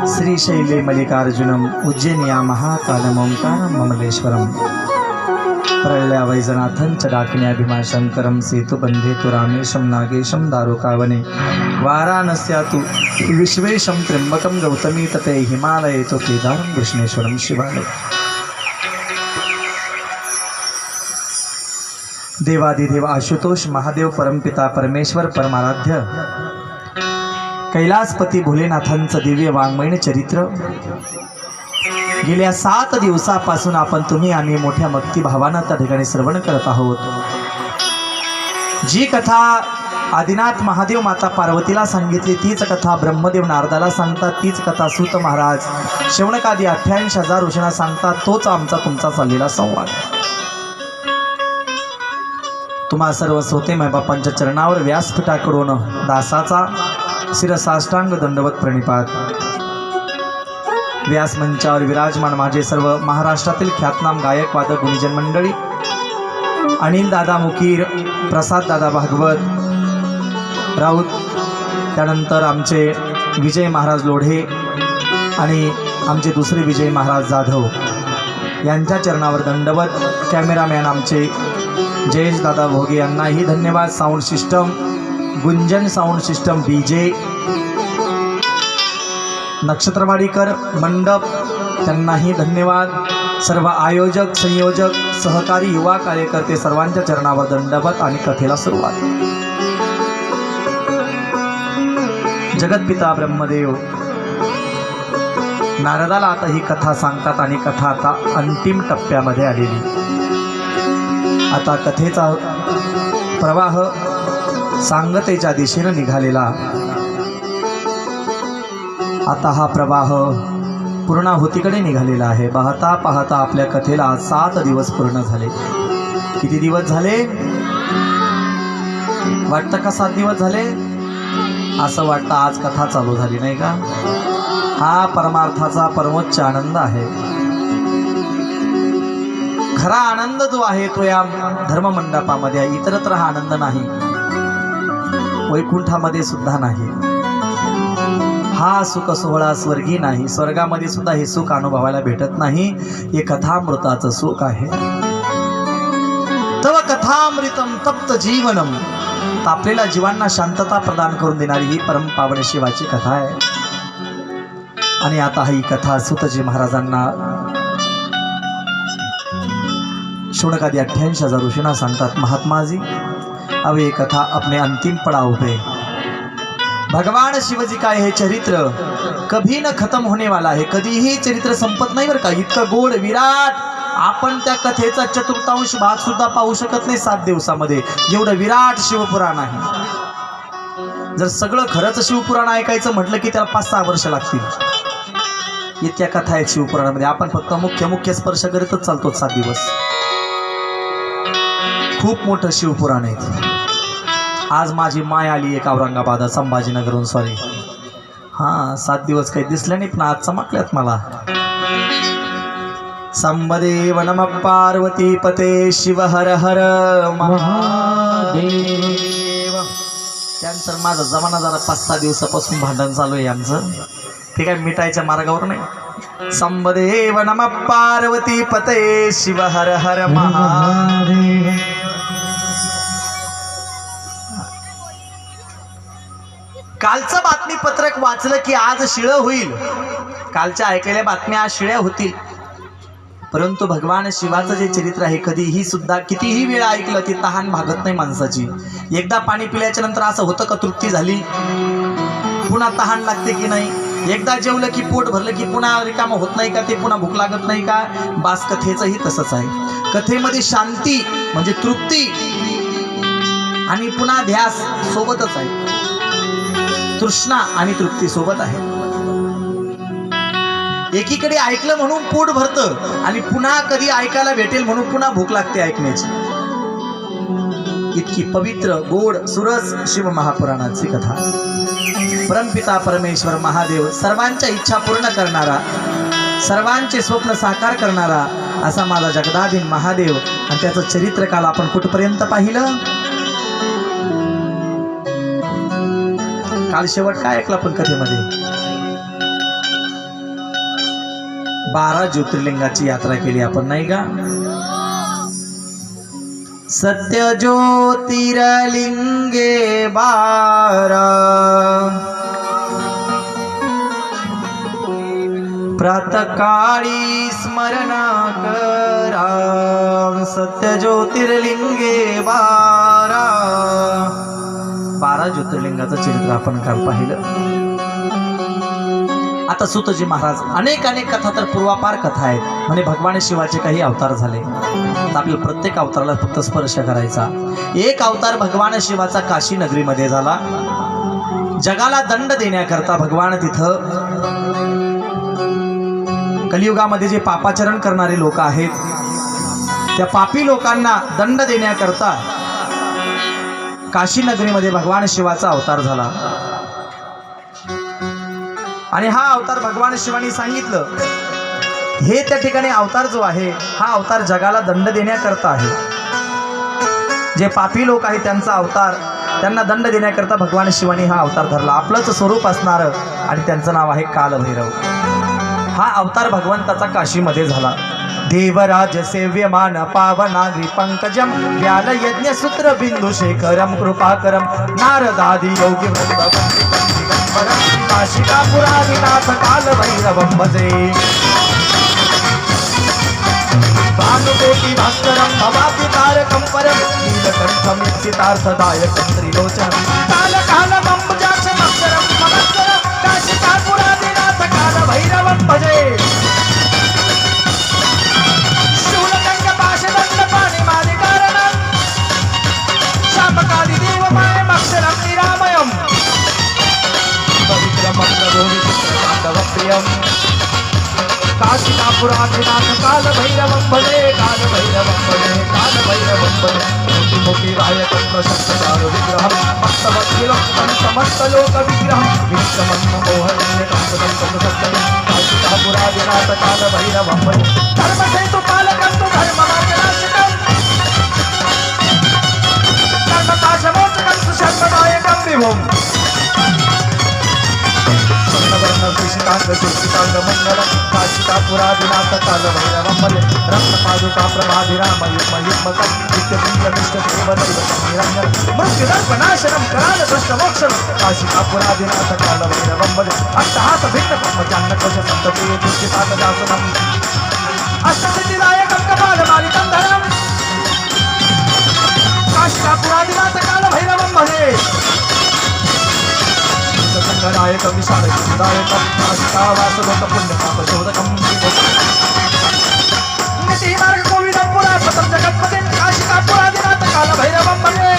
श्रीशैले मल्लिकार्जुनम उज्जैनिया महाकालम ओंकारम ममलेश्वरम प्रलया वैजनाथं च डाकिन्या भीमाशंकरं सेतुबंधे तु रामेशं नागेशं दारुकावने वाराणस्या तु विश्वेशं त्र्यंबकं गौतमी तटे हिमालये तु केदारं कृष्णेश्वरं शिवालय। देवादिदेव आशुतोष महादेव परमपिता परमेश्वर परमाराध्य कैलासपती भोलेनाथांचं दिव्य वाङ्मयीन चरित्र गेल्या 7 दिवसापासून आपण तुम्ही आम्ही मोठ्या भक्तिभावानं त्या ठिकाणी श्रवण करत आहोत। जी कथा आदिनाथ महादेव माता पार्वतीला सांगितली तीच कथा ब्रह्मदेव नारदाला सांगतात, तीच कथा सूत महाराज शौनकादी 88,000 ऋषींना सांगतात। तोच आमचा तुमचा चाललेला संवाद। तुम्हा सर्व सोते मायबापांच्या चरणावर व्यासपीठाकडून दासाचा शिरसाष्टांग दंडवत प्रणिपात। व्यास मंचावर विराजमान माझे सर्व महाराष्ट्रातील ख्यातनाम गायक वादक गुणीजन मंडळी, अनिल दादा मुकीर, प्रसाद दादा भागवत राऊत, त्यानंतर आमचे विजय महाराज लोढे आणि आमचे दुसरे विजय महाराज जाधव यांच्या चरणावर दंडवत। कॅमेरामॅन आमचे जयेश दादा भोगे यांनाही धन्यवाद। साऊंड सिस्टम गुंजन साऊंड सिस्टम डीजे नक्षत्रवाडीकर मंडप त्यांनाही धन्यवाद। सर्व आयोजक संयोजक सहकारी युवा कार्यकर्ते सर्वांच्या चरणावर दंडवत आणि कथेला सुरुवात। जगतपिता ब्रह्मदेव नारदाला आता ही कथा सांगतात आणि कथा आता अंतिम टप्प्यामध्ये आलेली। आता कथेचा प्रवाह सांगतेच्या दिशेने निघालेला। आता हा प्रवाह पूर्णाहुतीकडे निघालेला आहे। पाहता पाहता आपल्या कथेला 7 दिवस पूर्ण झाले। किती दिवस झाले वाटतं का? 7 दिवस झाले असं वाटतं। आज कथा चालू झाली नाही का? हा परमार्थाचा परमोच्च आनंद आहे। खरा आनंद जो आहे तो या धर्ममंडपामध्ये आहे, इतरत्र हा आनंद नाही, वैकुंठामध्ये सुद्धा नाही। हा सुख सोहळा स्वर्गी नाही, स्वर्गामध्ये सुद्धा हे सुख अनुभवायला भेटत नाही। हे कथामृताचं सुख आहे। तव कथामृतम तप्त जीवनम, तापलेल्या जीवांना शांतता प्रदान करून देणारी ही परम पावन शिवाची कथा आहे। आणि आता ही कथा सूतजी महाराजांना शौनकादी 88,000 ऋषींना सांगतात। महात्माजी अब ये कथा अपने अंतिम पड़ाव पे, भगवान शिवजी का हे चरित्र कभी न खत्म होने वाला है, कधीही चरित्र संपत नाही बरं का। इतकं गोड विराट आपण त्या कथेचा चतुर्थांश भाग सुद्धा पाहू शकत नाही 7 दिवसामध्ये, एवढं विराट शिवपुराण आहे। जर सगळं खरंच शिवपुराण ऐकायचं म्हटलं की त्याला 5-6 वर्ष लागतील। इतक्या कथा आहेत शिवपुराणामध्ये, आपण फक्त मुख्य स्पर्श करीतच चालतो 7 दिवस। खूप मोठं शिवपुराण आहे। आज माझी माय आली एक औरंगाबाद संभाजीनगरहून, सॉरी 7 दिवस काही दिसले नाही पण आज चमकल्यात मला। संबदेव नम पार्वती पते शिव हर हर महादेव। त्यानंतर माझा जमाना जरा 5-6 दिवसापासून भांडण चालू आहे आमचं, ठीक आहे, मिटायच्या मार्गावर नाही। संबदेव नम पार्वती पते शिव हर हर महादेव। कालचं बातमीपत्रक वाचलं की आज शिळं होईल, कालच्या ऐकलेल्या बातम्या आज शिळ्या होतील, परंतु भगवान शिवाचं जे चरित्र आहे कधीही सुद्धा कितीही वेळा ऐकलं ती तहान भागत नाही माणसाची। एकदा पाणी पिल्याच्या नंतर असं होतं का तृप्ती झाली, पुन्हा तहान लागते की नाही? एकदा जेवलं की पोट भरलं की पुन्हा रिकामं होत नाही का? ते पुन्हा भूक लागत नाही का? बास कथेचंही तसंच आहे। कथेमध्ये शांती म्हणजे तृप्ती आणि पुन्हा ध्यास सोबतच आहे, तृष्णा आणि तृप्ती सोबत आहे। एकीकडे ऐकलं म्हणून पोट भरतं आणि पुन्हा कधी ऐकायला भेटेल म्हणून पुन्हा भूक लागते ऐकण्याची। इतकी पवित्र गोड सुरस शिव महापुराणाची कथा। परमपिता परमेश्वर महादेव सर्वांच्या इच्छा पूर्ण करणारा, सर्वांचे स्वप्न साकार करणारा असा माझा जगदाधीन महादेव। आणि त्याचं चरित्र काल आपण कुठपर्यंत पाहिलं? काल शेवट काय ऐकलं आपण कथेमध्ये? 12 ज्योतिर्लिंगाची यात्रा केली आपण, नाही का? सत्य ज्योतिर्लिंगे 12 प्रातःकाळी स्मरण करा, सत्य ज्योतिर्लिंगे 12 ज्योतिर्लिंगाचं चरित्र आपण काल पाहिलं. आता सुतजी महाराज अनेक कथा तर पूर्वापार कथा आहेत. म्हणजे भगवान शिवाचे काही अवतार झाले, तर आपल्याला प्रत्येक अवताराला फक्त स्पर्श करायचा. एक अवतार भगवान शिवाचा काशी नगरीमध्ये झाला. जगाला दंड देण्याकरता भगवान तिथं कलियुगामध्ये जे पापाचरण करणारे लोक आहेत त्या पापी लोकांना दंड देण्याकरता काशी नगरीमध्ये भगवान शिवाचा अवतार झाला. आणि हा अवतार भगवान शिवानी सांगितलं, हे त्या ठिकाणी अवतार जो आहे हा अवतार जगाला दंड देण्याकरता आहे. जे पापी लोक आहेत त्यांचा अवतार, त्यांना दंड देण्याकरता भगवान शिवानी हा अवतार धरला. आपलंच स्वरूप असणारं आणि त्यांचं नाव आहे कालभैरव. हा अवतार भगवंताचा काशीमध्ये झाला. देवराज सेव्यमान पावनाग्री पंकजम व्याल यज्ञ सूत्र बिंदु शेखरम कृपाकरम नारदादि योगी काशिकापुरादिनाथ कालभैरवं भजे. भानुकोटि भास्करं भवाति तारकं परं नीलकण्ठं सितार्थदायकं त्रिलोचनं कालकालमम्बुजाक्षमक्षरं ममक्षरं काशिकापुरादिनाथ कालभैरवं भजे. शूलकण्ठपाशदण्डपाणिमादिकारणं शापकादि देवमायमक्षरं निरामयम् विक्रमप्रियं काशिकापुरादिनाथ कालभैरवं भजे. कालभैरवं भजे, कालभैरवं भजे. मुखिमुखिरायकं प्रशस्तदारु विग्रहं भक्तवत्सलं समस्तलोकविग्रहं विश्वमन्मोहनीयकं सदं काशिकापुरादिनाथ कालभैरवं भजे. धर्मसेतुपालकं तु धर्ममार्गनाशकं धर्मपाशमोचकं सुशर्मदायकं विभुम् मंगलम काशिकापुरादिनाथ कालभैरवं भजे. रत्नपादुका प्रभाधिरामयुग्मयुग्मकं नित्यदिव्यमिष्टदेवदैवतं मृत्युदर्पनाशनं करालदृष्टमोक्षं काशिकापुरादिनाथ कालभैरवं भजे. अष्टहासभिन्नपद्मजान्नकोशसन्तते दुष्टितातदासनम् अष्टसिद्धिदायकं कपालमालिकं धरं काशिकापुरादिनाथ कालभैरवं भजे. संगनायकं विशालदायकं काशिकावासलोकं पुण्यपापशोधकं नीतिमार्गकोविदं पुरापतं जगत्पतिं काशिकापुरादिनाथ कालभैरवं भजे.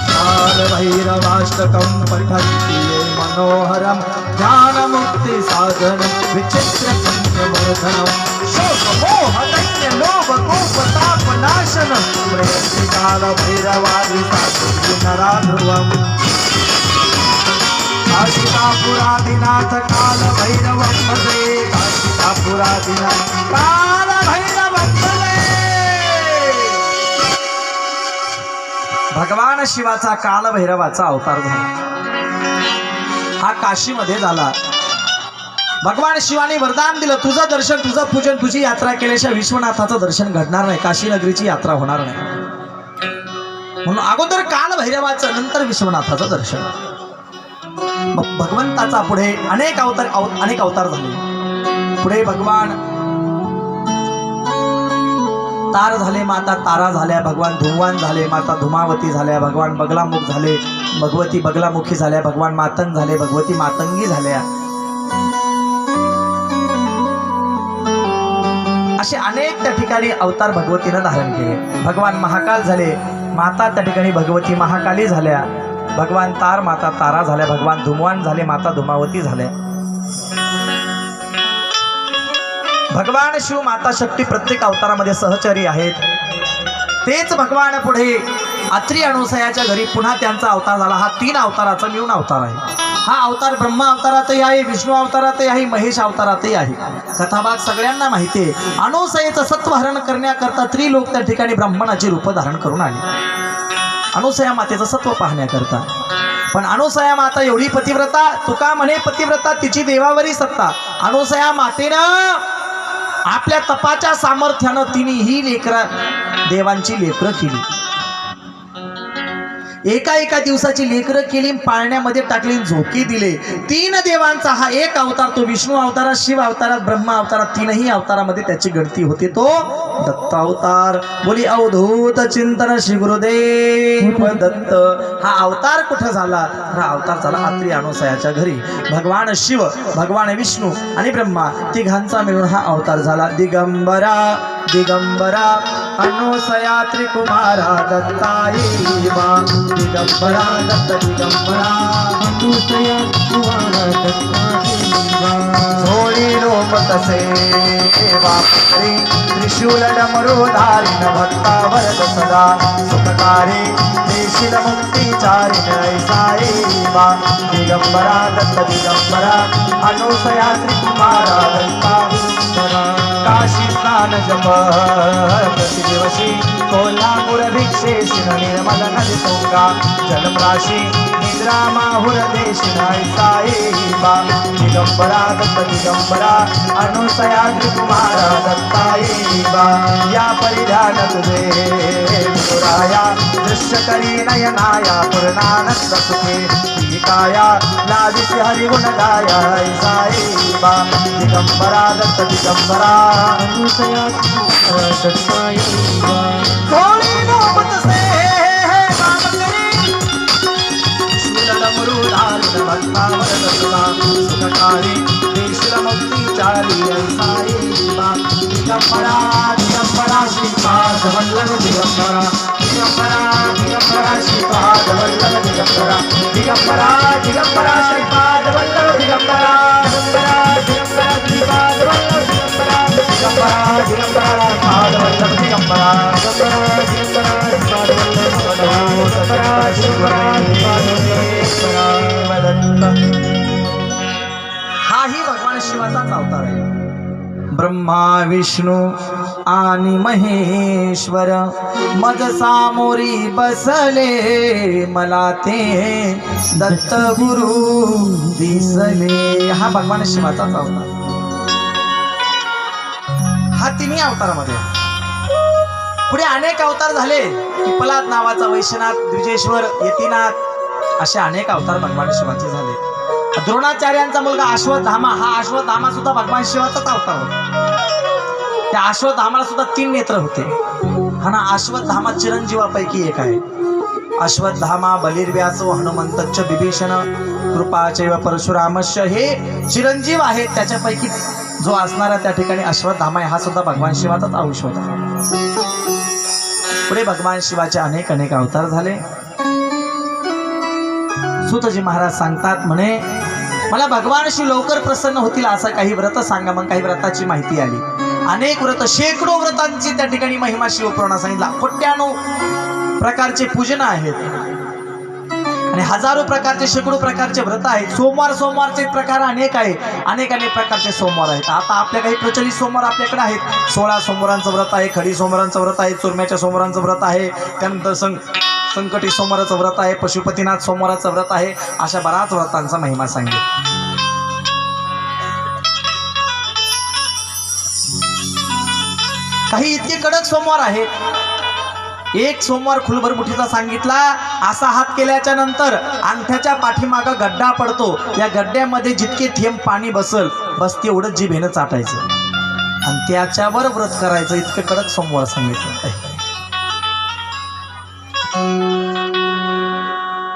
कालभैरवाष्टकं पठन्ति ये मनोहरं ज्ञानमुक्तिसाधनं विचित्रपुण्यवर्धनं शोकमोहदैन्यलोभकोपतापनाशनं प्रयन्ति कालभैरवादिसाधुनराध्रुवम्. काशिकापुरादिनाथ कालभैरवं भजे. काशिकापुरादिनाथ कालभैरवं भजे. भगवान शिवाचा कालभैरवाचा अवतार झाला. हा काशीमध्ये झाला. भगवान शिवाने वरदान दिलं, तुझं दर्शन, तुझं पूजन, तुझी यात्रा केल्याशिवाय विश्वनाथाचं दर्शन घडणार नाही, काशी नगरीची यात्रा होणार नाही. म्हणून अगोदर कालभैरवाचं, नंतर विश्वनाथाचं दर्शन. भगवंताचा पुढे अनेक अवतार झाले. पुढे भगवान तार झाले, माता तारा झाल्या. भगवान धुमवान झाले, माता धुमावती झाल्या. भगवान बगलामुख झाले, भगवती बगलामुखी झाल्या. भगवान मातंग झाले, भगवती मातंगी झाल्या. असे अनेक त्या ठिकाणी अवतार भगवतीनं धारण केले. भगवान महाकाल झाले, माता त्या ठिकाणी भगवती महाकाली झाल्या. भगवान तार, माता तारा झाल्या. भगवान धुमवान झाले, माता धुमावती झाल्या. भगवान शिव, माता शक्ती प्रत्येक अवतारामध्ये सहचारी आहेत. तेच भगवान पुढे अत्री अनुसयाच्या घरी पुन्हा त्यांचा अवतार झाला. हा 3 अवताराचा मिळून अवतार आहे. हा अवतार ब्रह्मा अवतारातही आहे, विष्णू अवतारातही आहे, महेश अवतारातही आहे. कथाभाग सगळ्यांना माहिती आहे. अनुसयेचं सत्वहरण करण्याकरता त्रिलोक त्या ठिकाणी ब्राह्मणाचे रूप धारण करून आले. अनुसया मातेचं सत्व पाहण्याकरता. पण अनुसया माता एवढी पतिव्रता, तुका म्हणे पतिव्रता तिची देवावरी सत्ता. अनुसया मातेनं आपल्या तपाच्या सामर्थ्यानं तिने ही लेकरा देवांची लेकरं केली. एका दिवसाची लेकरं केली, पाळण्यामध्ये टाकली, झोके दिले. 3 देवांचा हा एक अवतार, तो विष्णू अवतारात, शिव अवतारात, ब्रह्मा अवतारात, 3ही अवतारामध्ये त्याची गणती होते. तो दत्त अवतार. बोली अवधूत चिंतन श्री गुरुदेव दत्त. हा अवतार कुठं झाला? हा अवतार झाला आत्री अनुसयाच्या घरी. भगवान शिव, भगवान विष्णू आणि ब्रह्मा तिघांचा मिळून हा अवतार झाला. दिगंबरा दिगंबरा अनुसया त्रिकुमारा दत्ताई वा. दिगंबरा दत्त दिगंबरा अनुसया त्रिकुमारा दत्ताई वा. झोळी लोपत सेवा पुत्री त्रिशूल डमरू धारिण भक्ता वरद सदा. सुखकारी देशील मुक्तीचारिण ऐसाई वा. दिगंबरा दत्त दिगंबरा अनुसया त्रिकुमारा दत्ताई. काशी स्नान जप प्रतिदिवशी कोल्हापूर भिक्षेशिन निर्मल नदी तुंगा. जलमराशी निद्रा माहुर देशिन ऐसाई बा. दिगंबरा दत्त दिगंबरा अनुसया त्रिकुमारा दत्ताई बा. या परिधान तुझे विदुराया दृश्य करी नयनाया पूर्णानंद सुखे. काया लादिसी हरिगुण गाया ऐसाई बा. दिगंबरा दत्त दिगंबरा अनुसया दत्ताई बा. थोड़ी नौबत से काम करी त्रिशूल डमरू धारिण भक्ता वरद सदा. सुखकारी देशील मुक्तीचारी ऐसाई बा. दिगंबरा दिगंबरा श्रीपाद वल्लभ दिगंबरा. दिगंबरा दिगंबरा श्रीपाद वल्लभ दिगंबरा. दिगंबरा दिगंबरा श्रीपाद वल्लभ दिगंबरा. दिगंबरा दिगंबरा श्रीपाद वल्लभ दिगंबरा. दिगंबरा दिगंबरा श्रीपाद वल्लभ दिगंबरा. दिगंबरा दिगंबरा श्रीपाद वल्लभ दिगंबरा. हाही भगवान शिवाचाच अवतार आहे. ब्रह्मा विष्णू आणि महेश्वर मज सामोरी बसले. मला ते दत्त गुरु दिसले. हा भगवान शिवाचाच अवतार. हा 3ही अवतारामध्ये. पुढे अनेक अवतार झाले. पिपलाद नावाचा वैश्यनाथ, द्विजेश्वर, यतीनाथ असे अनेक अवतार भगवान शिवाचे झाले. द्रोणाचार्यांचा मुलगा अश्वत्थामा, हा अश्वत्थामा सुद्धा भगवान शिवाचाच अवतार होता. त्या अश्वत्थामाला सुद्धा 3 नेत्र होते. हा ना अश्वत्थामा चिरंजीवापैकी एक आहे. अश्वत्थामा बलिर्व्यासो हनुमंतच्च विभीषण कृपाचैव परशुरामस्य हे चिरंजीव आहेत. त्याच्यापैकी जो असणारा त्या ठिकाणी अश्वत्थामा आहे, हा सुद्धा भगवान शिवाचाच अंश होता. पुढे भगवान शिवाचे अनेक अवतार झाले. सुतजी महाराज सांगतात म्हणे मला भगवान शिव लवकर प्रसन्न होतील असं काही व्रत सांगा. मग काही व्रताची माहिती आली. अनेक व्रत, शेकडो व्रतांची त्या ठिकाणी महिमा शिवपुराणात सांगितला. कोट्यानो प्रकारचे पूजन आहेत आणि हजारो प्रकारचे, शेकडो प्रकारचे व्रत आहेत. सोमवारचे प्रकार अनेक आहेत. अनेक प्रकारचे सोमवार आहेत. आता आपल्या काही प्रचलित सोमवार आपल्याकडे आहेत. 16 सोमवारांचं व्रत आहे, खडी सोमवारांचं व्रत आहे, चुरम्याच्या सोमवारांचं व्रत आहे, त्यानंतर संकटी सोमवाराचं व्रत आहे, पशुपतीनाथ सोमवाराचं व्रत आहे. अशा बऱ्याच व्रतांचा महिमा सांगितला. काही इतके कडक सोमवार आहेत. एक सोमवार खुलभर मुठीचा सांगितला. असा हात केल्याच्या नंतर अंगठ्याच्या पाठीमागं गड्डा पडतो. या गड्ड्यामध्ये जितके थेंब पाणी बसल बस तेवढं जिभेनं चाटायचं आणि त्याच्यावर व्रत करायचं. इतके कडक सोमवार सांगितलं.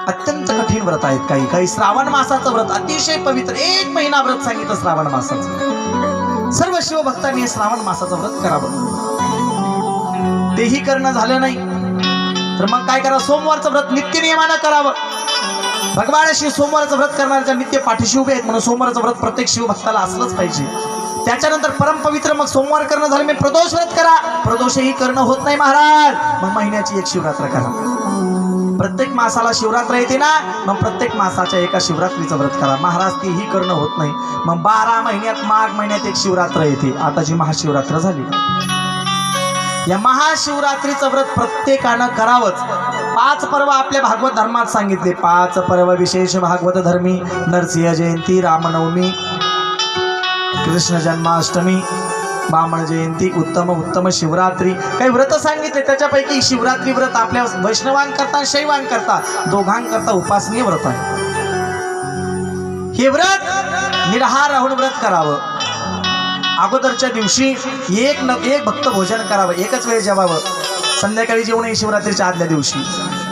अत्यंत कठीण व्रत आहेत. काही श्रावण मासाचं व्रत अतिशय पवित्र, 1 महिना व्रत सांगितलं श्रावण मासाचं. सर्व शिवभक्तांनी श्रावण मासाचं व्रत करावं. तेही करणं झालं नाही तर मग काय करावं? सोमवारचं व्रत नित्य नियमानं करावं. भगवान शिव सोमवारचं व्रत करणाऱ्या नित्य पाठीशी उभे आहेत म्हणून सोमवारचं व्रत प्रत्येक शिवभक्ताला असलंच पाहिजे. त्याच्यानंतर परमपवित्र मग सोमवार करणं झालं, मी प्रदोष व्रत करा. प्रदोषही करणं होत नाही महाराज, मग महिन्याची 1 शिवरात्र करा. प्रत्येक मासाला शिवरात्र येते ना, मग प्रत्येक मासाच्या एका शिवरात्रीचं व्रत करा महाराज. तेही करणं होत नाही, मग 12 महिन्यात माघ महिन्यात 1 शिवरात्र येते. आता जी महाशिवरात्र झाली, या महाशिवरात्रीचं व्रत प्रत्येकानं करावंच. 5 पर्व आपल्या भागवत धर्मात सांगितले. 5 पर्व विशेष भागवत धर्मी: नरसिंह जयंती, रामनवमी, कृष्ण जन्माष्टमी, बामण जयंती, उत्तम शिवरात्री. काही व्रत सांगितले, त्याच्यापैकी शिवरात्री व्रत आपल्या वैष्णवांकरता शैवांकरता दोघांकरता उपासनीय व्रत आहे. हे व्रत निराहार राहून व्रत करावं. अगोदरच्या दिवशी एक भक्त भोजन करावं, एकच वेळ जेवावं. संध्याकाळी जेवू नये शिवरात्रीच्या आदल्या दिवशी.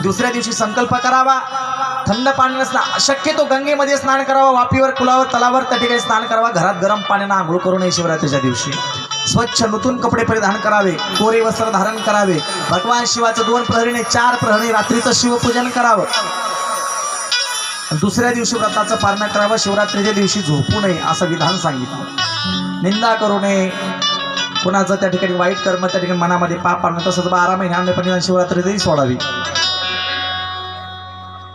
दुसऱ्या दिवशी संकल्प करावा, थंड पाण्याने स्नान, शक्यतो गंगेमध्ये स्नान करावं, वापीवर, कुलावर, तलावर, त्या ठिकाणी स्नान करावं. घरात गरम पाण्यानं आंघोळ करू नये शिवरात्रीच्या दिवशी. स्वच्छ नूतन कपडे परिधान करावे, कोरे वस्त्र धारण करावे. भगवान शिवाचं 2 प्रहरीने 4 प्रहरी रात्रीचं शिवपूजन करावं. दुसऱ्या दिवशी व्रताचं पालन करावं. शिवरात्रीच्या दिवशी झोपू नये असं विधान सांगितलं. निंदा करू नये, कुणाचं त्या ठिकाणी वाईट कर्म त्या ठिकाणी मनामध्ये पाप आणणं, तसंच 12 महिने आणणे शिवरात्री तरी सोडावी.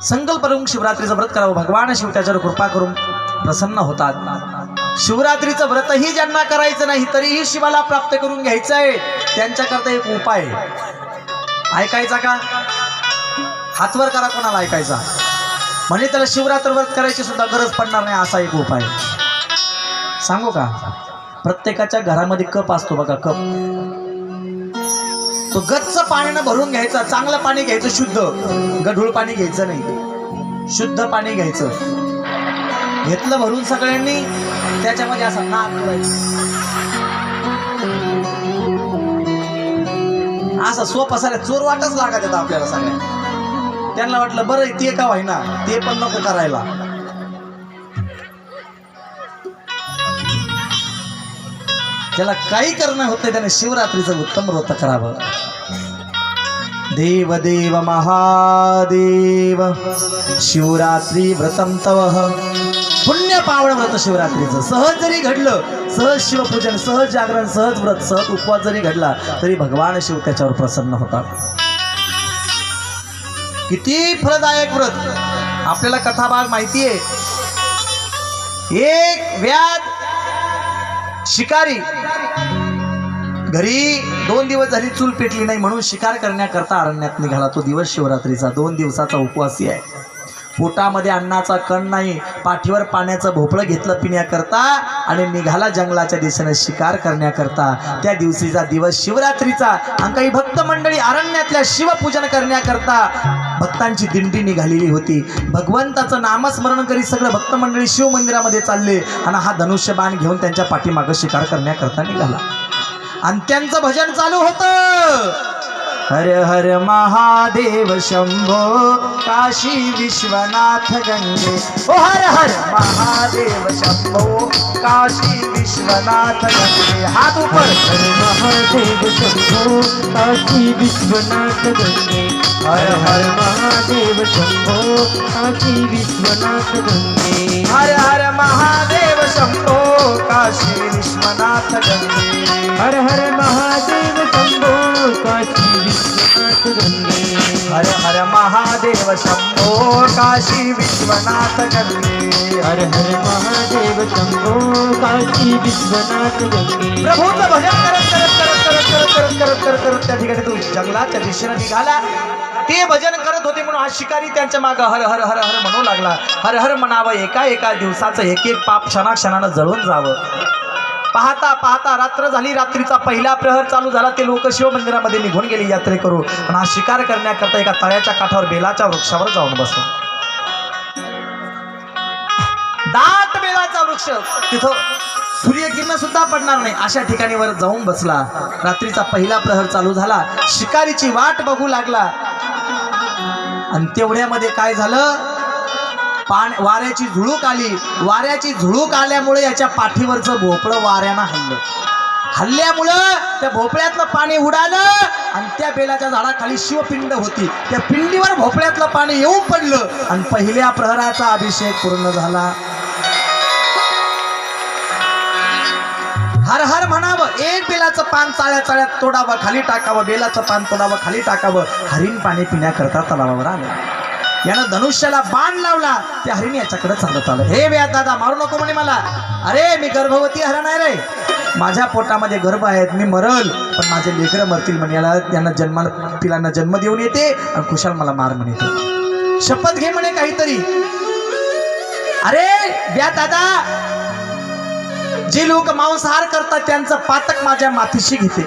संकल्प करून शिवरात्रीचं व्रत करावं. भगवान शिव त्याच्यावर कृपा करून प्रसन्न होतात. शिवरात्रीचं व्रतही ज्यांना करायचं नाही तरीही शिवाला प्राप्त करून घ्यायचं आहे, त्यांच्याकरता एक उपाय. ऐकायचा का? हातवर करा कोणाला ऐकायचा, म्हणजे त्याला शिवरात्र व्रत करायची सुद्धा गरज पडणार नाही असा एक उपाय सांगू का? प्रत्येकाच्या घरामध्ये कप असतो बघा, कप. तो गच्च पाण्यानं भरून घ्यायचा. चांगलं पाणी घ्यायचं, शुद्ध, गढूळ पाणी घ्यायचं नाही, शुद्ध पाणी घ्यायचं. घेतलं भरून सगळ्यांनी, त्याच्यामध्ये असा नाक असा सोप असायला चोर वाटच लागत येतं आपल्याला सगळ्यांना. त्यांना वाटलं बरं ते का व्हायना, ते पण नको करायला. त्याला काही करणं होत नाही, त्याने शिवरात्रीचं उत्तम व्रत करावं. देव देव महादेव शिवरात्री व्रतम तव. पुण्य पावन व्रत शिवरात्रीचं. सहज जरी घडलं, सहज शिवपूजन, सहज जागरण, सहज व्रत, सहज उपवास जरी घडला तरी भगवान शिव त्याच्यावर प्रसन्न होतात. किती फलदायक व्रत. आपल्याला कथाभाग माहिती आहे. एक व्याध शिकारी घरी 2 दिवस झाली चूल पेटली नाही म्हणून शिकार करण्याकरता अरण्यात निघाला. तो दिवस शिवरात्रीचा 2 दिवसाचा उपवासी आहे. पोटामध्ये अन्नाचा कण नाही, पाठीवर पाण्याचं भोपळं घेतलं पिण्याकरता आणि निघाला जंगलाच्या दिशेने शिकार करण्याकरता. त्या दिवशीचा दिवस शिवरात्रीचा. आणि काही भक्त मंडळी अरण्यातल्या शिवपूजन करण्याकरता भक्तांची दिंडी निघालेली होती. भगवंताचं नामस्मरण करीत सगळं भक्त मंडळी शिव मंदिरामध्ये चालले आणि हा धनुष्यबाण घेऊन त्यांच्या पाठीमागं शिकार करण्याकरता निघाला. आणि त्यांचं भजन चालू होतं. हर हर महादेव शंभो काशी विश्वनाथ गंगे. ओ हर हर महादेव शंभो काशी विश्वनाथ गंगे. हाथ ऊपर. हर महादेव शंभो काशी विश्वनाथ गंगे. हर हर महादेव शंभो काशी विश्वनाथ गंगे. हर हर महादेव शंभो काशी विश्वनाथ गंगे. हर हर महादेव शंभो काशी विश्वनाथ गंगे. हर हर महादेव शंभो काशी विश्वनाथ गंगे. हर हर महादेव शंभो काशी विश्वनाथ गंगे. प्रभूचं भजन करत करत करत करत करत करत करत करत करत त्या ठिकाणी तो जंगलाच्या दिशेने निघाला. ते भजन करत होते म्हणून हा शिकारी त्यांच्या मागं हर हर हर हर म्हणू लागला. हर हर म्हणावं, एका एका दिवसाचं एक एक पाप क्षणाक्षणानं जळून जावं. पाहता पाहता रात्र झाली. रात्रीचा पहिला प्रहर चालू झाला. ते लोक शिव मंदिरामध्ये निघून गेले यात्रेकरू. आणि हा शिकार करण्याकरता एका तळ्याच्या काठावर बेलाच्या वृक्षावर जाऊन बसलो. दाट बेलाचा वृक्ष, तिथं सूर्यकिरण सुद्धा पडणार नाही अशा ठिकाणी वर जाऊन बसला. रात्रीचा पहिला प्रहर चालू झाला. शिकारीची वाट बघू लागला. आणि तेवढ्यामध्ये काय झालं, वाऱ्याची झुळूक आली. वाऱ्याची झुळूक आल्यामुळे याच्या पाठीवरचं भोपळं वाऱ्यानं हल्लं. हल्ल्यामुळं त्या भोपळ्यातलं पाणी उडालं आणि त्या बेलाच्या झाडाखाली शिवपिंड होती. त्या पिंडीवर भोपळ्यातलं पाणी येऊन पडलं आणि पहिल्या प्रहराचा अभिषेक पूर्ण झाला. हर हर म्हणावं. एक बेलाचं पान चाळ्या चाळ्यात तोडावं, खाली टाकावं. बेलाचं पान तोडावं, खाली टाकावं. हरिण पाणी पिण्याकरता तलावावर आलं. यानं धनुष्याला बाण लावला. त्या हरिण याच्याकडे चालत आलं. हे व्याध दादा, मारू नको म्हणे मला. अरे मी गर्भवती हरण आहे रे. माझ्या पोटामध्ये गर्भ आहेत, मी मरल पण माझे लेकरं मरतील म्हणे, यांना जन्माला पिलांना जन्म देऊन येते आणि खुशाल मला मार म्हणे, शपथ घे म्हणे काहीतरी. अरे व्या दादा, जे लोक मांसाहार करतात त्यांचं पातक माझ्या माथीशी घेते,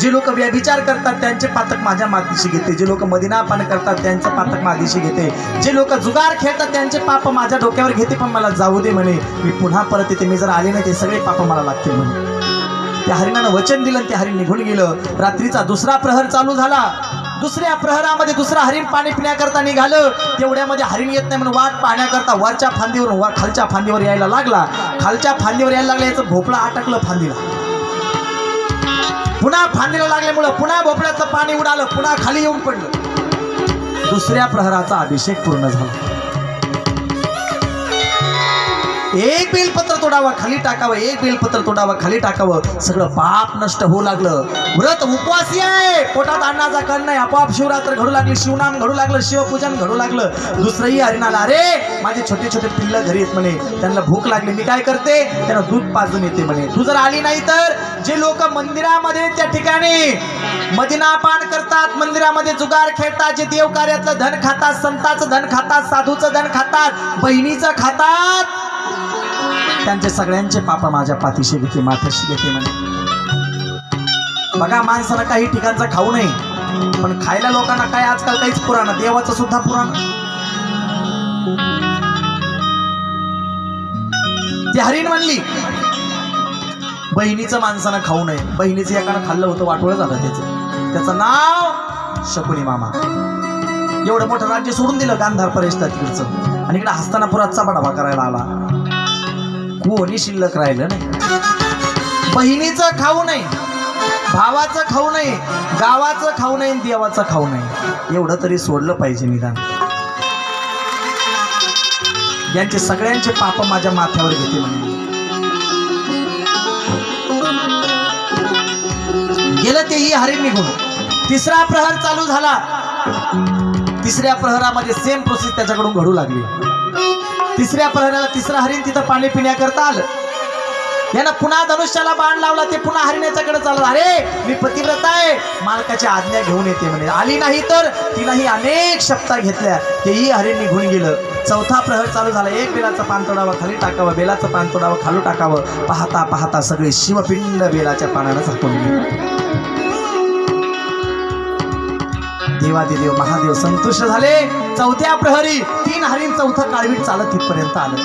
जे लोक व्यभिचार करतात त्यांचे पातक माझ्या माथीशी घेते, जे लोक मदिनापान करतात त्यांचं पातक माझ्याशी घेते, जे लोक जुगार खेळतात त्यांचे पाप माझ्या डोक्यावर घेते, पण मला जाऊ दे म्हणे, मी पुन्हा परत येते, मी जर आले नाही ते सगळे पाप मला लागतील म्हणे. त्या हरिणानं वचन दिलं आणि ते हरिण निघून गेलं. रात्रीचा दुसरा प्रहर चालू झाला. दुसऱ्या प्रहरामध्ये दुसरा हरिण पाणी पिण्याकरता निघालं. तेवढ्यामध्ये हरिण येत नाही म्हणून वाट पाहण्याकरता वरच्या फांदीवर खालच्या फांदीवर यायला लागला. खालच्या फांदीवर यायला लागला, याचं भोपळा अटकलं फांदीला. पुन्हा फांदीला लागल्यामुळं पुन्हा भोपळ्याचं पाणी उडालं, पुन्हा खाली येऊन पडलं. दुसऱ्या प्रहराचा अभिषेक पूर्ण झाला. एक बेलपत्र तोडावं खाली टाकावं, एक बेलपत्र तोडावं खाली टाकावं, सगळं पाप नष्ट होऊ लागलं. व्रत उपवासी आहे, पोटात अन्नाचा कण नाही, आपोआप शिवरात्र घडू लागली, शिवनाम घडू लागलं, शिवपूजन घडू लागलं. दुसरंही हरिणाला, अरे माझे छोटे छोटे पिल्लं घरी येत म्हणे, त्यांना भूक लागली, मी काय करते, त्यांना दूध पाजून येते म्हणे. तू जर आली नाही तर जे लोक मंदिरामध्ये त्या ठिकाणी मदिनापान करतात, मंदिरामध्ये जुगार खेळतात, जे देव कार्यातलं धन खातात, संताचं धन खातात, साधूचं धन खातात, बहिणीचं खातात, त्यांचे सगळ्यांचे पाप माझ्या पाठीशी घेते, माथ्याशी घेते म्हणे. बघा, माणसाला काही ठिकाणचं खाऊ नये, पण खायला लोकांना काय आजकाल काहीच पुराण, देवाचं सुद्धा पुराण. ती हरिण म्हणली, बहिणीचं माणसानं खाऊ नये. बहिणीचं एकानं खाल्लं होतं, वाटोळं झालं त्याचं नाव शकुनी मामा. एवढं मोठं राज्य सोडून दिलं गांधार परिषदा तिकडचं, आणि इकडे हस्तानापुरातचा बडावा करायला आला. कोणी शिल्लक राहिलं नाही. बहिणीचं खाऊ नये, भावाचं खाऊ नये, गावाचं खाऊ नये, देवाचं खाऊ नये, एवढं तरी सोडलं पाहिजे निदान. यांचे सगळ्यांचे पाप माझ्या माथ्यावर घेते म्हणे. गेलं तेही हरिण निघून. तिसरा प्रहर चालू झाला. तिसऱ्या प्रहरामध्ये सेम प्रोसेस त्याच्याकडून घडू लागली. तिसऱ्या प्रहराला तिसरा हरिण तिथं पाणी पिण्याकरता आलं. यानं पुन्हा धनुष्याला बाण लावला, ते पुन्हा हरिणाच्याकडे चाललं. अरे मी पतिव्रता आहे, मालकाची आज्ञा घेऊन येते म्हणे. आली नाही तर तिलाही अनेक शपथा घेतल्या, तेही हरिण निघून गेलं. चौथा प्रहर चालू झाला. एक बेलाचं पान तोडावं खाली टाकावं, बेलाचं पान तोडावं खालू टाकावं. पाहता पाहता सगळे शिवपिंड बेलाच्या पानानं झाकून गेले. देवादिदेव महादेव संतुष्ट झाले. चौथ्या प्रहरी 3 हरिण चौथं काळवीट चालत तिथपर्यंत आलं.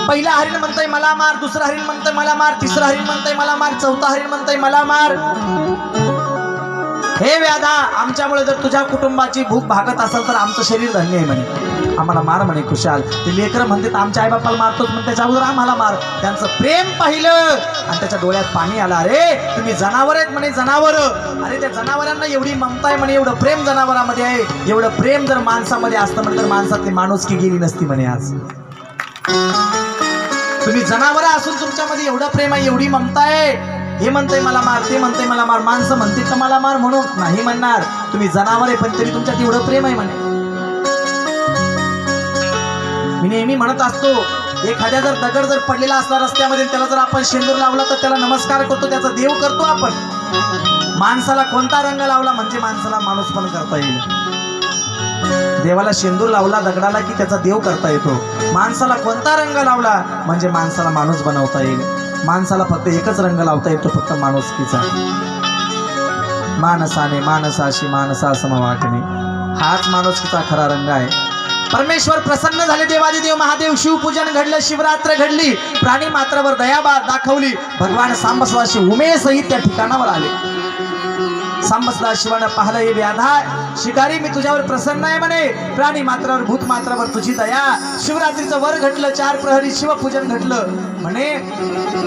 पहिला हरिण म्हणतंय मला मार, दुसरा हरिण म्हणतंय मला मार, तिसरा हरिण म्हणतंय मला मार, चौथा हरिण म्हणतंय मला मार. हे व्याधा, आमच्यामुळे जर तुझ्या कुटुंबाची भूक भागत असेल तर आमचं शरीर धन्य आहे म्हणे, आम्हाला मार म्हणे खुशाल. ते लेकरं म्हणते आमच्या आई बापाला मारतोच, पण त्याच्या अगोदर आम्हाला मार. त्यांचं प्रेम पाहिलं आणि त्याच्या डोळ्यात पाणी आलं. अरे तुम्ही जनावर आहेत म्हणे, जनावर. अरे त्या जनावरांना एवढी ममता आहे म्हणे, एवढं प्रेम जनावरांमध्ये आहे. एवढं प्रेम जर माणसामध्ये असतं म्हणे तर माणसातली माणुसकी गेली नसती म्हणे. आज तुम्ही जनावर असून तुमच्यामध्ये एवढं प्रेम आहे, एवढी ममता आहे. हे म्हणतंय मला मार, ते म्हणतंय मला मार. माणसं म्हणते तर मला मार म्हणून नाही म्हणणार. तुम्ही जनावर आहे पण तरी तुमच्यात एवढं प्रेम आहे म्हणे. मी नेहमी म्हणत असतो, एखाद्या जर दगड जर पडलेला असला रस्त्यामध्ये, त्याला जर आपण शेंदूर लावला तर त्याला नमस्कार करतो, त्याचा देव करतो आपण. माणसाला कोणता रंग लावला म्हणजे माणसाला माणूस पण करता येईल. देवाला शेंदूर लावला दगडाला की त्याचा देव करता येतो. माणसाला कोणता रंग लावला म्हणजे माणसाला माणूस बनवता येईल. माणसाला फक्त एकच रंग लावता येतो, फक्त माणुसकीचा. माणसाने माणसाशी माणसा समवाकणे, हाच माणुसकीचा खरा रंग आहे. परमेश्वर प्रसन्न झाले. देवादिदेव महादेव शिवपूजन घडलं, शिवरात्र घडली, प्राणी मात्रावर दया दाखवली. भगवान सांबसवाशी उमेशही त्या ठिकाणावर आले. सांबसदा शिवानं पाहिलं, हे व्याधा शिकारी, मी तुझ्यावर प्रसन्न आहे म्हणे. प्राणी मात्रावर भूत मात्रावर तुझी दया. शिवरात्रीचं वर घडलं, 4 प्रहरी शिवपूजन घडलं म्हणे.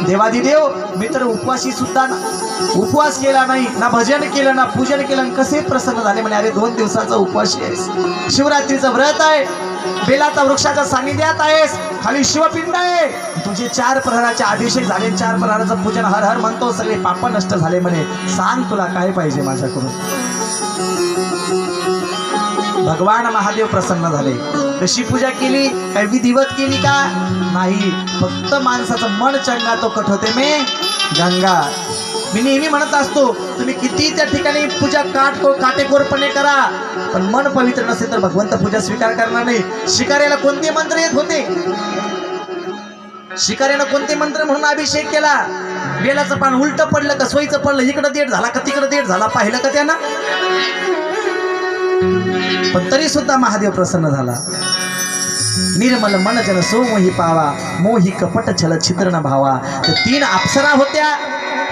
देवादिदेव, मी तर उपवासी सुद्धा उपवास केला नाही, ना भजन केलं ना पूजन केलं, कसे प्रसन्न झाले म्हणे. अरे 2 दिवसाचा उपवासी आहेस, शिवरात्रीचं व्रत आहे, बेलाचा वृक्षाच्या सानिध्यात आहेस, खाली शिवपिंड आहे, तुझे 4 प्रहराचे अभिषेक झाले, 4 प्रहराचं पूजन हर हर म्हणतो, सगळे पाप नष्ट झाले म्हणे. सांग तुला काय पाहिजे माझ्याकडून. भगवान महादेव प्रसन्न झाले. कशी पूजा केली, काय विधिवत केली का नाही, फक्त माणसाचं मन चंगा तो कठ होते मे गंगा. मी नेहमी म्हणत असतो, तुम्ही किती त्या ठिकाणी पूजा काटेकोरपणे करा, पण मन पवित्र नसेल तर भगवंत पूजा स्वीकार करणार नाही. शिकाऱ्याला कोणते मंत्र येत होते, शिकाऱ्यानं कोणते मंत्र म्हणून अभिषेक केला, बेलाचं पान उलट पडलं का सोयीचं पडलं, इकडं देठ झाला का तिकडं देठ झाला, पाहिलं का त्यानं, पण तरी सुद्धा महादेव प्रसन्न झाला. निर्मल मन जन सो मोही पावा, मोही कपट छल छिद्र न भावा. तर 3 अप्सरा होत्या,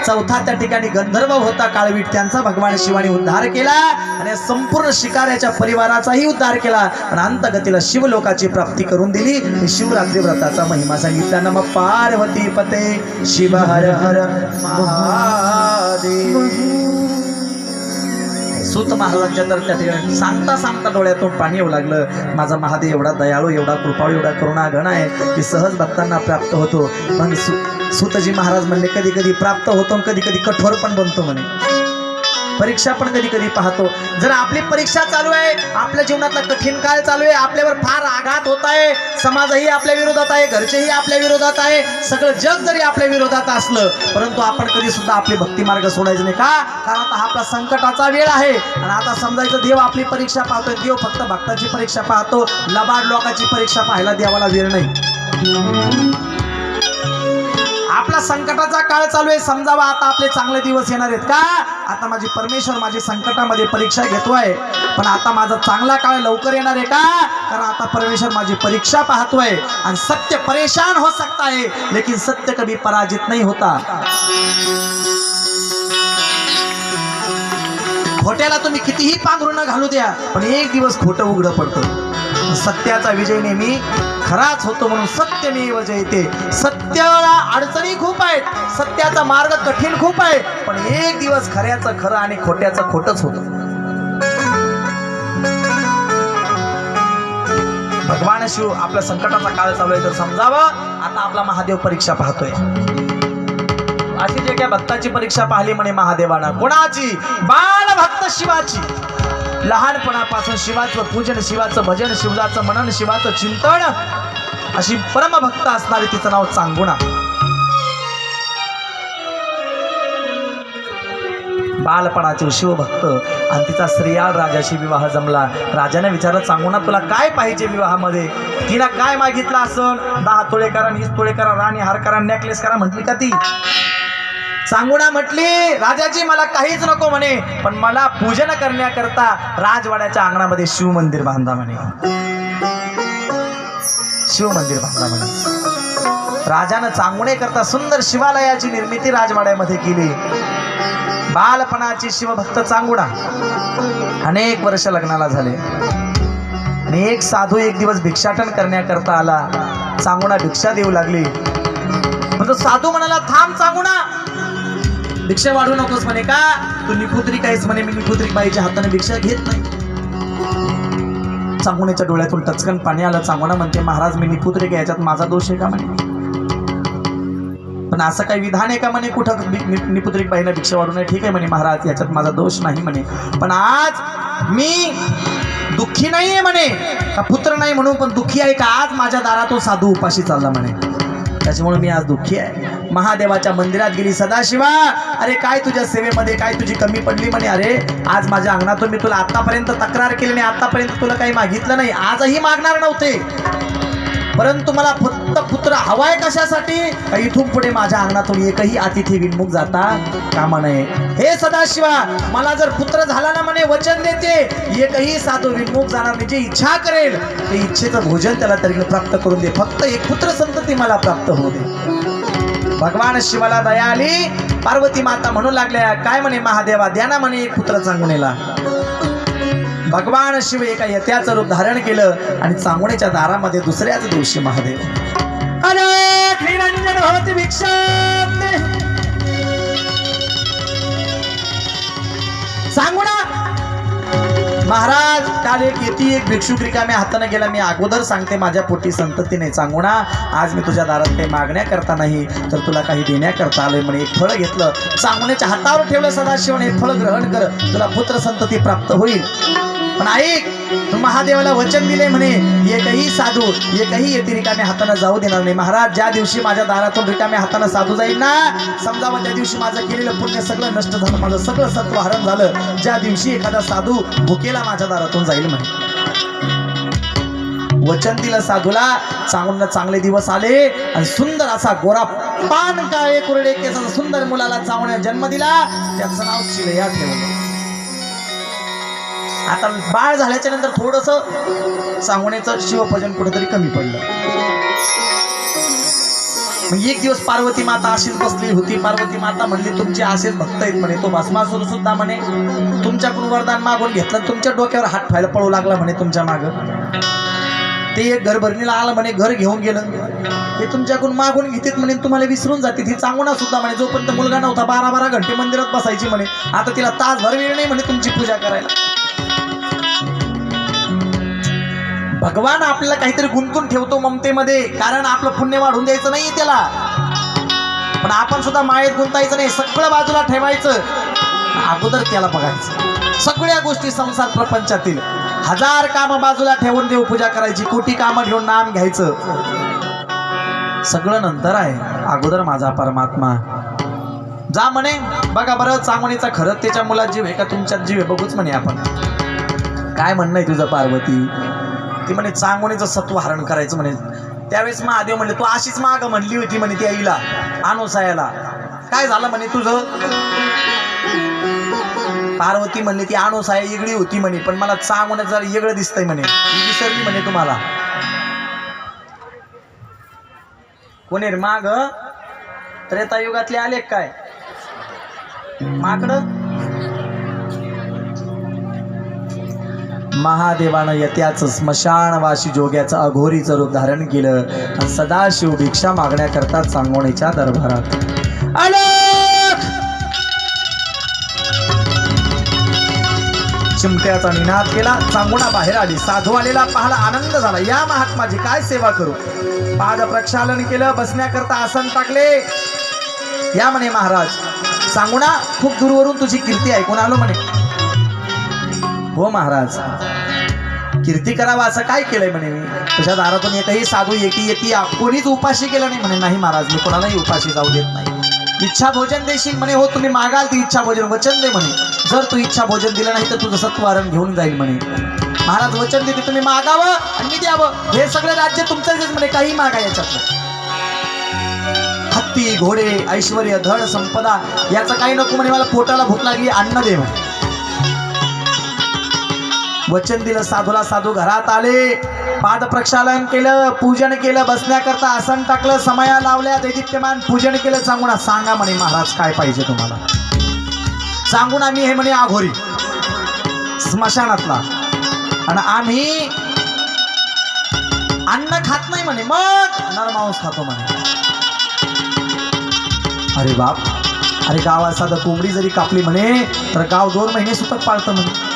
चौथा त्या ठिकाणी गंधर्व होता काळवीट, त्यांचा भगवान शिवाने उद्धार केला आणि संपूर्ण शिकाऱ्याच्या परिवाराचाही उद्धार केला आणि अंतगतीला शिवलोकाची प्राप्ती करून दिली. शिवरात्री व्रताचा महिमा सांगितला. नम पार्वती पते शिव हर हर महादेव. सूत महाराजांच्या तर त्या ठिकाणी सांगता सांगता डोळ्यातून पाणी येऊ लागलं. माझा महादेव एवढा दयाळू, एवढा कृपाळू, एवढा करुणाघन आहे की सहज भक्तांना प्राप्त होतो. मग सूतजी महाराज म्हणले, कधी कधी प्राप्त होतो, कधी कधी कठोर पण बनतो म्हणे, परीक्षा पण कधी कधी पाहतो. जर आपली परीक्षा चालू आहे, आपल्या जीवनातला कठीण काळ चालू आहे, आपल्यावर फार आघात होत आहे, समाजही आपल्या विरोधात आहे, घरचेही आपल्या विरोधात आहे, सगळं जग जरी आपल्या विरोधात असलं, परंतु आपण कधी सुद्धा आपले भक्ती मार्ग सोडायचे नाही. का? कारण आता आपला संकटाचा वेळ आहे आणि आता समजायचं देव आपली परीक्षा पाहतोय. देव फक्त भक्ताची परीक्षा पाहतो, लबाड लोकांची परीक्षा पाहायला देवाला वेळ नाही. आपला संकटाचा काळ चालू आहे, समजावा आता आपले चांगले दिवस येणार आहेत. का? आता माझी परमेश्वर माझी संकटामध्ये परीक्षा घेतोय, पण आता माझा चांगला काळ लवकर येणार आहे. का? कारण आता परमेश्वर माझी परीक्षा पाहतोय आणि सत्य परेशान हो सकता है लेकिन सत्य कभी पराजित नहीं होता. खोट्याला तुम्ही कितीही पांघरून घालू द्या, पण एक दिवस खोटं उघडं पडतं. सत्याचा विजय नेहमी खराच होतो, म्हणून सत्यमेव जयते. सत्याला अडचणी खूप आहेत, सत्याचा मार्ग कठीण खूप आहे, पण एक दिवस खऱ्याचं खरं आणि खोट्याचं खोटंच होतं. भगवान शिव आपल्या संकटाचा काळ चालू आहे तर समजावं आता आपला महादेव परीक्षा पाहतोय. अशी जे काय भक्ताची परीक्षा पाहिली म्हणे महादेवानं. कोणाची? बाळ भक्त शिवाची. लहानपणापासून शिवाचं पूजन, शिवाचं भजन, शिवाचं मनन, शिवाचं चिंतन अशी परमभक्त असणारी, तिचं नाव चांगुणा. बालपणाचे शिवभक्त आणि तिचा श्रीयाळ राजाशी विवाह जमला. राजाने विचारलं, चांगुणा तुला काय पाहिजे विवाहामध्ये? तिला काय मागितलं असन? 10 तोळे करा, 20 तोळे करा, राणी हार करा, नेकलेस करा म्हटली का ती? चांगुणा म्हटली, राजाजी मला काहीच नको म्हणे, पण मला पूजन करण्याकरता राजवाड्याच्या अंगणामध्ये शिव मंदिर बांधा म्हणे. शिव मंदिर बांधा म्हणे. राजानं चांगुणे करता सुंदर शिवालयाची निर्मिती राजवाड्यामध्ये केली. बालपणाची शिवभक्त चांगुणा अनेक वर्ष लग्नाला झाले आणि एक साधू एक दिवस भिक्षाटन करण्याकरता आला. चांगुणा भिक्षा देऊ लागली, म्हणजे साधू म्हणाला, थांब चांगुणा, भिक्षा वाढू नकोस म्हणे. का? तू निपुत्रिक आहेस म्हणे, मी निपुत्रिक बाईच्या हाताने भिक्षा घेत नाही. चांगुण्याच्या डोळ्यातून टचकन पाणी आलं. चांगुणा म्हणते, महाराज मी निपुत्रिक आहे, याच्यात माझा दोष आहे का म्हणे? पण असं काही विधान आहे का म्हणे कुठं निपुत्रिक बाईला भिक्षा वाढू नये? ठीक आहे म्हणे महाराज, याच्यात माझा दोष नाही म्हणे, पण आज मी दुःखी नाही आहे म्हणे, का पुत्र नाही म्हणून पण दुःखी आहे. का? आज माझ्या दारातून साधू उपाशी चालला म्हणे, त्याच्यामुळे मी आज दुःखी आहे. महादेवाच्या मंदिरात गेली. सदाशिवा, अरे काय तुझ्या सेवेमध्ये काय तुझी कमी पडली म्हणे? अरे आज माझ्या अंगणातून मी तुला आतापर्यंत तक्रार केली नाही, आतापर्यंत तुला काही मागितलं नाही, आजही मागणार नव्हते, परंतु मला फक्त पुत्र हवाय. कशासाठी? इथून पुढे माझ्या अंगणातून एकही अतिथी विनमुख जाता कामा नये. हे सदाशिवा, मला जर पुत्र झाला ना म्हणे, वचन देते एकही साधू विनमुख जाणार नाही. जे इच्छा करेल ते इच्छेचं भोजन त्याला तरी प्राप्त करून दे, फक्त एक पुत्र संतती मला प्राप्त होऊ दे. भगवान शिवाला दया आली. पार्वती माता म्हणू लागल्या, काय म्हणे महादेवा, द्या ना म्हणे एक पुत्र चांगुणेला. भगवान शिव एका यत्याचं रूप धारण केलं आणि चांगुणेच्या दारामध्ये दुसऱ्याच दिवशी महादेव अनेक निरंजन भवती भिक्षा. चांगुणा महाराज, काल एक येती एक भिक्षुक रिकाम्या हाताने गेला. मी अगोदर सांगते माझ्या पोटी संतती नाही. चांगुणा, आज मी तुझ्या दारात काही मागण्याकरता नाही तर तुला काही देण्याकरता आलोय म्हणे. एक फळ घेतलं, चांगुण्याच्या हातावर ठेवलं. सदाशिवने एक फळ ग्रहण कर, तुला पुत्र संतती प्राप्त होईल. पण ऐक, महादेवाला वचन दिले म्हणे एकही साधू एकही येथे रिकाम्या हाताने जाऊ देणार नाही. महाराज ज्या दिवशी माझ्या दारातून रिकाम्या हाताने साधू जाईल ना, समजावं त्या दिवशी माझं केलेलं पुण्य सगळं नष्ट झालं, माझं सगळं सत्व हरण झालं. ज्या दिवशी एखादा साधू भुकेला माझ्या दारातून जाईल म्हणे. वचन दिलं साधूला. चांगले दिवस आले आणि सुंदर असा गोरा पान काळे कुरडे केसाचा सुंदर मुलाला चावण्या जन्म दिला. त्याचं नाव चिलया ठेवलं. आता बाळ झाल्याच्या नंतर थोडस चांगण्याचं शिवभजन कुठेतरी कमी पडलं. मग एक दिवस पार्वती माता अशीच बसली होती. पार्वती माता म्हणली तुमचे असेच भक्त आहेत म्हणे. तो भस्मासूर सुद्धा म्हणे तुमच्याकडून वरदान मागून घेतलं, तुमच्या डोक्यावर हात ठेवायला पळू लागला म्हणे तुमच्या माग. ते एक घरभरणीला आलं म्हणे, घर घेऊन गेलं. ते तुमच्याकडून मागून घेतात म्हणे, तुम्हाला विसरून जाते. ती चांगुणा सुद्धा म्हणे जोपर्यंत मुलगा नव्हता 12-12 घंटे मंदिरात बसायची म्हणे. आता तिला तासभर वेळ नाही म्हणे तुमची पूजा करायला. भगवान आपल्याला काहीतरी गुंतून ठेवतो ममतेमध्ये, कारण आपलं पुण्य वाढून द्यायचं नाहीये त्याला. पण आपण सुद्धा मायेत गुंतायचं नाही, सगळं बाजूला ठेवायचं, अगोदर त्याला बघायचं. सगळ्या गोष्टी संसार प्रपंचातील 1000 कामं बाजूला ठेवून देवपूजा करायची, कोटी कामं घेऊन नाम घ्यायचं, सगळं नंतर आहे, अगोदर माझा परमात्मा. जा म्हणे बघा बरं चांगणीचा खरंच त्याच्या मुलात जीव आहे का तुमच्यात जीव आहे बघूच म्हणे आपण. काय म्हणणं आहे तुझं पार्वती? ती म्हणे चांगणीचं सत्व हरण करायचं म्हणे. त्यावेळेस महादेव म्हणले तू अशीच माग म्हणली होती म्हणे ती आईला अनुसायाला, काय झालं म्हणे तुझं? पार्वती म्हणली ती अनुसाया वेगळी होती म्हणे, पण मला चांगणं जरा वेगळं दिसतंय म्हणे, मी विसरली म्हणे तुम्हाला. कोणी माग त्रेतायुगातले आले काय माकडं? महादेवानं येत्याच स्मशानवासी जोग्याचं अघोरीचं रूप धारण केलं आणि सदाशिव भिक्षा मागण्याकरता चांगोणीच्या दरबारात चिमट्याचा निनाद केला. चांगुणा बाहेर आली. साधू आलेला पाहला, आनंद झाला. या महात्माजी काय सेवा करू? पाद प्रक्षालन केलं, बसण्याकरता आसन टाकले. या म्हणे महाराज. चांगुणा खूप दूरवरून तुझी कीर्ती ऐकून आलो म्हणे. हो महाराज, कीर्ती करावा असं काय केलंय म्हणे मी? तुझ्या दारातून एकही साधू येती कोणीच उपाशी केलं नाही म्हणे. नाही महाराज, मी कोणालाही उपाशी जाऊ देत नाही. इच्छा भोजन देशील म्हणे. हो तुम्ही मागाल ती इच्छा भोजन वचन दे म्हणे. जर तू इच्छा भोजन दिलं नाही तर तुझं सत्वारण घेऊन जाईल म्हणे. महाराज वचन देते तुम्ही मागावं आणि मी द्यावं. हे सगळं राज्य तुमचंच म्हणे, काही मागा याच्यात. हत्ती घोडे ऐश्वर्य धड संपदा याचं काही नको म्हणे. मला पोटाला भूक लागली, अन्न दे म्हणे. वचन दिलं साधूला. साधू घरात आले, पाद प्रक्षालन केलं, पूजन केलं, बसण्याकरता आसन टाकलं, समया लावल्या, दैदिप्यमान पूजन केलं. चांगुणा सांगा म्हणे महाराज काय पाहिजे तुम्हाला? चांगुणा मी हे म्हणे आघोरी स्मशानातला, आणि आम्ही अन्न खात नाही म्हणे, मग नरमांस खातो म्हणे. अरे बाप, अरे गावात साधं कोंबडी जरी कापली म्हणे तर गाव 2 महिने सुतक पाळतं म्हणे.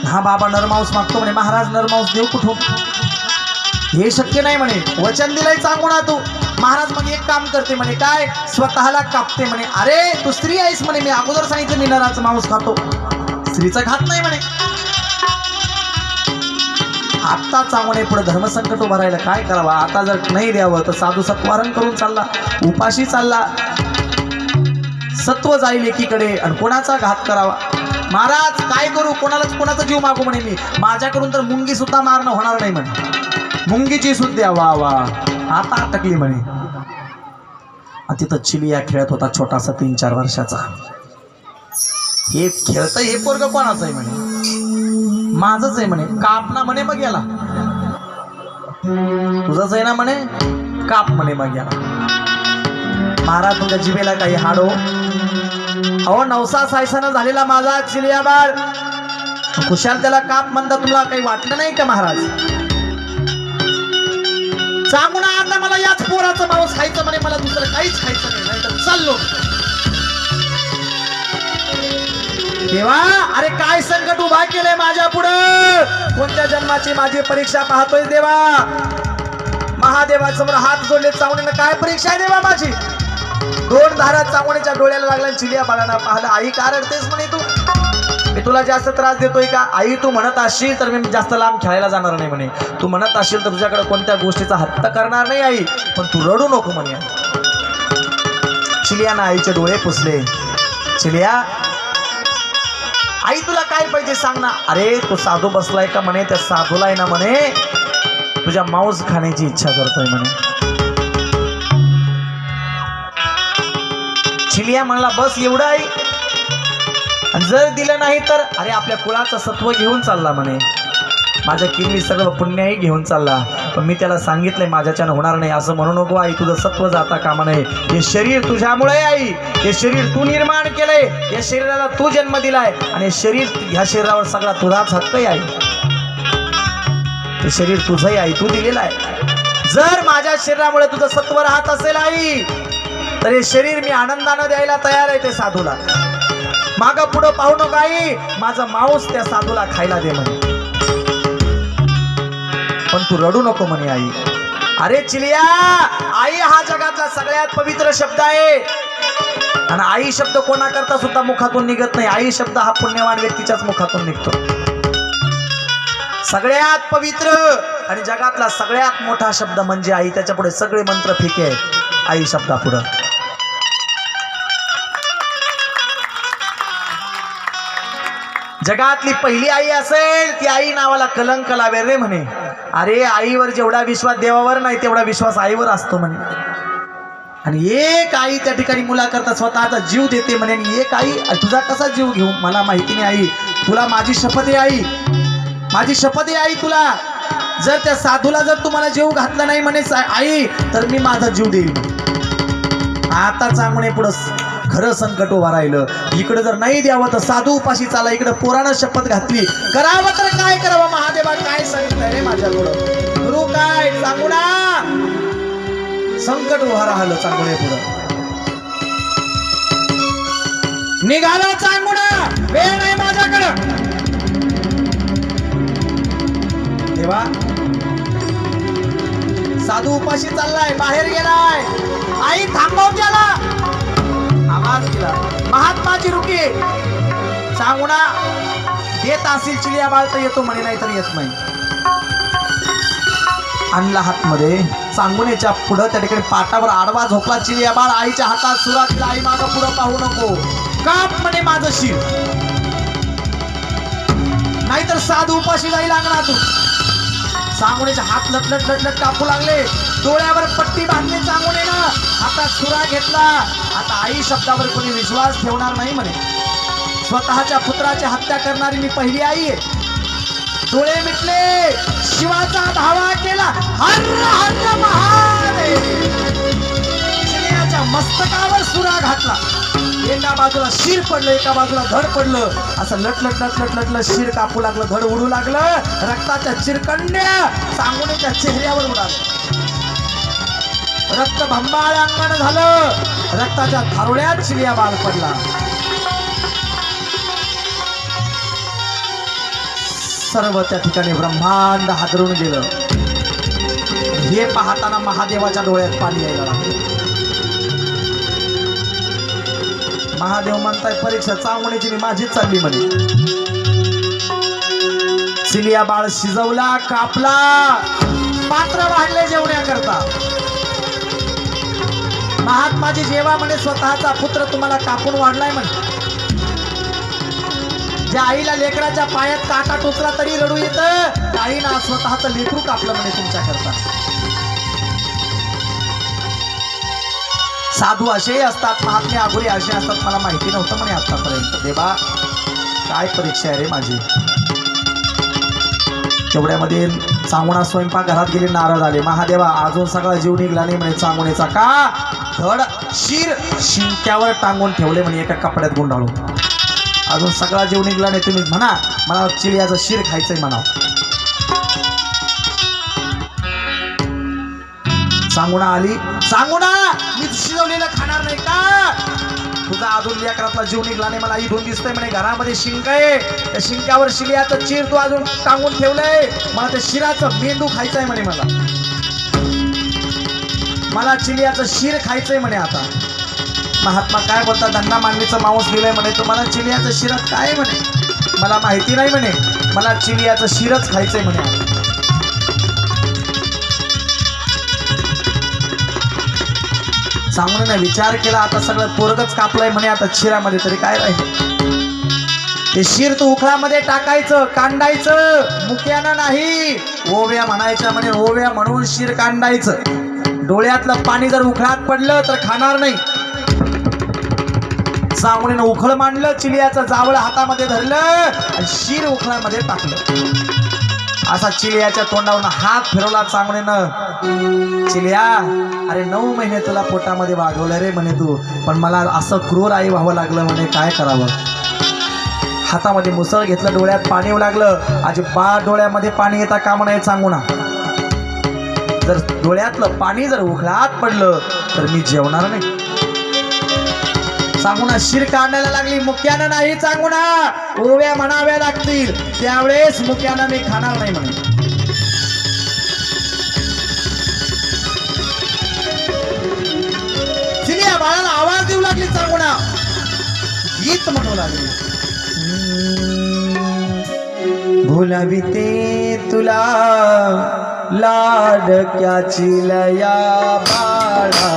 हा बाबा नरमांस मागतो म्हणे. महाराज नरमांस देऊ कुठून? हे शक्य नाही म्हणे. वचन दिलंय चांगुणा तू. महाराज मग एक काम करते म्हणे. काय? स्वतःला कापते म्हणे. अरे तू स्त्री आहेस म्हणे, मी अगोदर सांगितलं मी नराचं मांस खातो, स्त्रीचं खात नाही म्हणे. आता चांगणे पुढे धर्मसंकट उभं राहिलं, काय करावं? आता जर नाही द्यावं तर साधू सत्वारण करून चालला, उपाशी चालला, सत्व जाईल एकीकडे आणि कोणाचा घात करावा? महाराज काय करू? कोणाचा जीव मागू म्हणे मी? माझ्याकडून तर मुंगी सुद्धा मारणं होणार नाही म्हणे. मुंगीची सुद्धा वा वा आता अटकली म्हणे. तिथं चिलिया खेळत होता छोटासा 3-4 वर्षाचा. हे खेळतं हे पोरग कोणाचं आहे म्हणे? माझंच आहे म्हणे. काप ना म्हणे मग याला. तुझंच आहे ना म्हणे, काप म्हणे मग याला. महाराज तुमच्या जिभेला काही हाडो? अहो नवसा सायसानं झालेला माझा चिलिया बाळ, खुशाल त्याला काप म्हणता, तुला काही वाटलं नाही का महाराज? चांगुणा आता मला याच पोराचं मांस खायचं म्हणे, मला दुसरं काहीच खायचं नाही, नाही तर चाललो. देवा अरे काय संकट उभा केलंय माझ्या पुढे? कोणत्या जन्माची माझी परीक्षा पाहतोय देवा? महादेवासमोर हात जोडले. चांगणीनं काय परीक्षा आहे देवा माझी? 2 धारा चांगणीच्या डोळ्याला लागल्या. चिलिया बाळांना पाहिलं. आई का रडतेस म्हणे तू? मी तुला जास्त त्रास देतोय का? आई तू म्हणत असशील तर मी जास्त लांब खेळायला जाणार नाही म्हणे. तू म्हणत असशील तर तुझ्याकडे कोणत्या गोष्टीचा हट्ट करणार नाही आई, पण तू रडू नको म्हणे. चिलियानं आईचे डोळे पुसले. चिलिया, आई तुला काय पाहिजे सांग ना. अरे तो साधू बसलाय का म्हणे, त्या साधूला आहे ना म्हणे तुझ्या मांस खाण्याची इच्छा करतोय म्हणे. चिलिया म्हणला बस एवढं आई, आणि जर दिलं नाही तर अरे आपल्या कुळाचं सत्व घेऊन चालला म्हणे, माझ्या किरवी सर्व पुण्याही घेऊन चालला. पण मी त्याला सांगितलंय माझ्याच्यानं होणार नाही असं म्हणू नको आई, तुझं सत्व जाता कामा नये. हे शरीर तुझ्यामुळे आई, हे शरीर तू निर्माण केलंय, या शरीराला तू जन्म दिलाय, आणि शरीर ह्या शरीरावर सगळा तुझाच हक्क आहे आई. हे शरीर तुझंही आई, तू दिलेलं आहे. जर माझ्या शरीरामुळे तुझं सत्व राहत असेल आई तर हे शरीर मी आनंदानं द्यायला तयार आहे ते साधूला. मागं पुढं पाहू नको आई, माझं मांस त्या साधूला खायला दे म्हणे, पण तू रडू नको म्हणे आई. अरे चिलिया, आई हा जगातला सगळ्यात पवित्र शब्द आहे, आणि आई शब्द कोणाकरता सुद्धा मुखातून निघत नाही. आई शब्द हा पुण्यवान व्यक्तीच्याच मुखातून निघतो. सगळ्यात पवित्र आणि जगातला सगळ्यात मोठा शब्द म्हणजे आई. त्याच्यापुढे सगळे मंत्र फिके आहेत आई शब्दापुढं. जगातली पहिली आई असेल ती आई नावाला कलंक लावेल रे म्हणे. अरे आईवर जेवढा विश्वास देवावर नाही तेवढा विश्वास आईवर असतो म्हणे. आणि एक आई त्या ठिकाणी मुलाकरता स्वतःचा जीव देते म्हणे, आणि एक आई तुझा कसा जीव घेऊ मला माहिती नाही आई, तुला माझी शपथ आहे आई, माझी शपथ आहे आई तुला, जर त्या साधूला जर तुम्हाला जीव घातला नाही म्हणे आई तर मी माझा जीव देईल. आता चांगणे पुढं खरं संकट उभा राहिलं. इकडे जर नाही द्यावं तर साधू उपाशी चाला, इकडे पोरानं शपथ घातली. करावं तर काय करावं, महादेवा काय सांगितलंय रे माझ्याकडं, गुरु काय सांगू ना. संकट उभा राहिलं चांगणे पुढं. निघाला चांगुणा, वेळ नाही माझ्याकडं. देवा, साधू उपाशी चाललाय, बाहेर गेलाय, आई थांबव त्याला. आवाज दिला, महात्माची रुकी सांगुणा देत असेल चिलिया बाळ तर येतो म्हणे, नाही तर येत नाही. आणला हातमध्ये, सांगुणेच्या पुढं त्या ठिकाणी पाटावर आडवा झोपला चिलिया बाळ. आईच्या हातात सुरात, आई मागं पुढं पाहू नको, काप म्हणे माझं शिर, नाहीतर साधू उपाशी जाईल अंगणातून. सांगुणेचे हात लटलट लटलट कापू लागले, डोळ्यावर पट्टी बांधली सांगुणेनं, हातात सुरा घेतला. आता आई शब्दावर कोणी विश्वास ठेवणार नाही म्हणे. स्वतःच्या पुत्राची हत्या करणारी मी पहिली आई आहे. डोळे मिटले, शिवाचा धावा केला, हर हर महादेव. चिलियाच्या मस्तकावर सुरा घातला. एका बाजूला शिर पडलं, एका बाजूला धड पडलं. असं लटलट लटलट लटलट शिर कापू लागलं, धड उडू लागलं. रक्ताच्या चिरकंड्या सांगुणेच्या चेहऱ्यावर उडाल्या. रक्त भंबाळ अंगण झालं, रक्ताच्या थारोळ्यात चिलिया बाळ पडला. सर्व त्या ठिकाणी ब्रह्मांड हादरून गेलं. हे पाहताना महादेवाच्या डोळ्यात पाणी यायला लागलं. महादेव म्हणताय परीक्षा चांगुणीची माझीच चालली म्हणे. चिलिया बाळ शिजवला, कापला, पात्र वाढले जेवण्याकरता. महात्माजी जेवा म्हणे स्वतःचा पुत्र तुम्हाला कापून वाढलाय म्हणे. ज्या आईला लेकराच्या पायात काटा टोचला तरी रडू येतं, आईना स्वतःचं लेकरू कापलं म्हणे तुमच्याकरता. साधू असेही असतात, महात्मे आगुरी असे असतात, मला माहिती नव्हतं म्हणे आतापर्यंत. देवा काय परीक्षा आहे रे माझी. तेवढ्यामध्ये चांगुणा स्वयंपाक घरात गेले, नाराज आले. महादेवा अजून सगळा जीव निघला नाही म्हणे चांगुणेचा. का धड शिर शिंक्यावर टांगून ठेवले म्हणे एका कपड्यात गुंडाळून. अजून सगळा जीव निघला नाही, तुम्ही म्हणा मला चिलियाचं शिर खायचंय म्हणा. सांगुणा आली, सांगुणा मी शिजवलेलं खाणार नाही का, तुझा अजून लेकरातला जीव निघला नाही, मला इथून दिसतंय म्हणे घरामध्ये शिंक आहे, त्या शिंक्यावर चिलियाचं चिर तू अजून टांगून ठेवलंय, मला त्या शिराचं मेंदू खायचंय म्हणे, मला चिलियाचं शिर खायचंय म्हणे. आता महात्मा काय बोलतात, धन्ना मांडणीचं मांस दिलंय म्हणे, तुम्हाला चिलियाचं शिरात काय म्हणे. मला माहिती नाही म्हणे, मला चिलियाचं शिरच खायचंय म्हणे. चांगलं विचार केला, आता सगळं पोरगच कापलंय म्हणे, आता शिरामध्ये तरी काय राहील. ते शिर तू उखळामध्ये टाकायचं, कांडायचं, मुक्यानं नाही, ओव्या म्हणायच्या म्हणे, ओव्या म्हणून शिर कांडायचं. डोळ्यातलं पाणी जर उखळात पडलं तर खाणार नाही. चांगलीनं उखळ मांडलं, चिलियाचं जावळ हातामध्ये धरलं आणि शिर उखळामध्ये टाकलं. असा चिलियाच्या तोंडावरून हात फिरवला चांगलीनं. चिलिया, अरे 9 महिने तुला पोटामध्ये वाढवलं रे म्हणे तू, पण मला असं क्रूर आई व्हावं लागलं म्हणे, काय करावं. हातामध्ये मुसळ घेतलं, डोळ्यात पाणी येऊ लागलं. अजिबात डोळ्यामध्ये पाणी येता कामा नये चांगुणा. जर डोळ्यातलं पाणी जर उखळात पडलं तर मी जेवणार नाही. चांगुणा शिर काढायला लागली, मुक्यानं नाही चांगुणा, ओव्या म्हणाव्या लागतील, त्यावेळेस मुक्यानं मी खाणार नाही म्हणे. चिलिया बाळाला आवाज देऊ लागली, चांगुणा गीत म्हणू लागली. भुलविते तुला लाडक्या चिलया बाळा,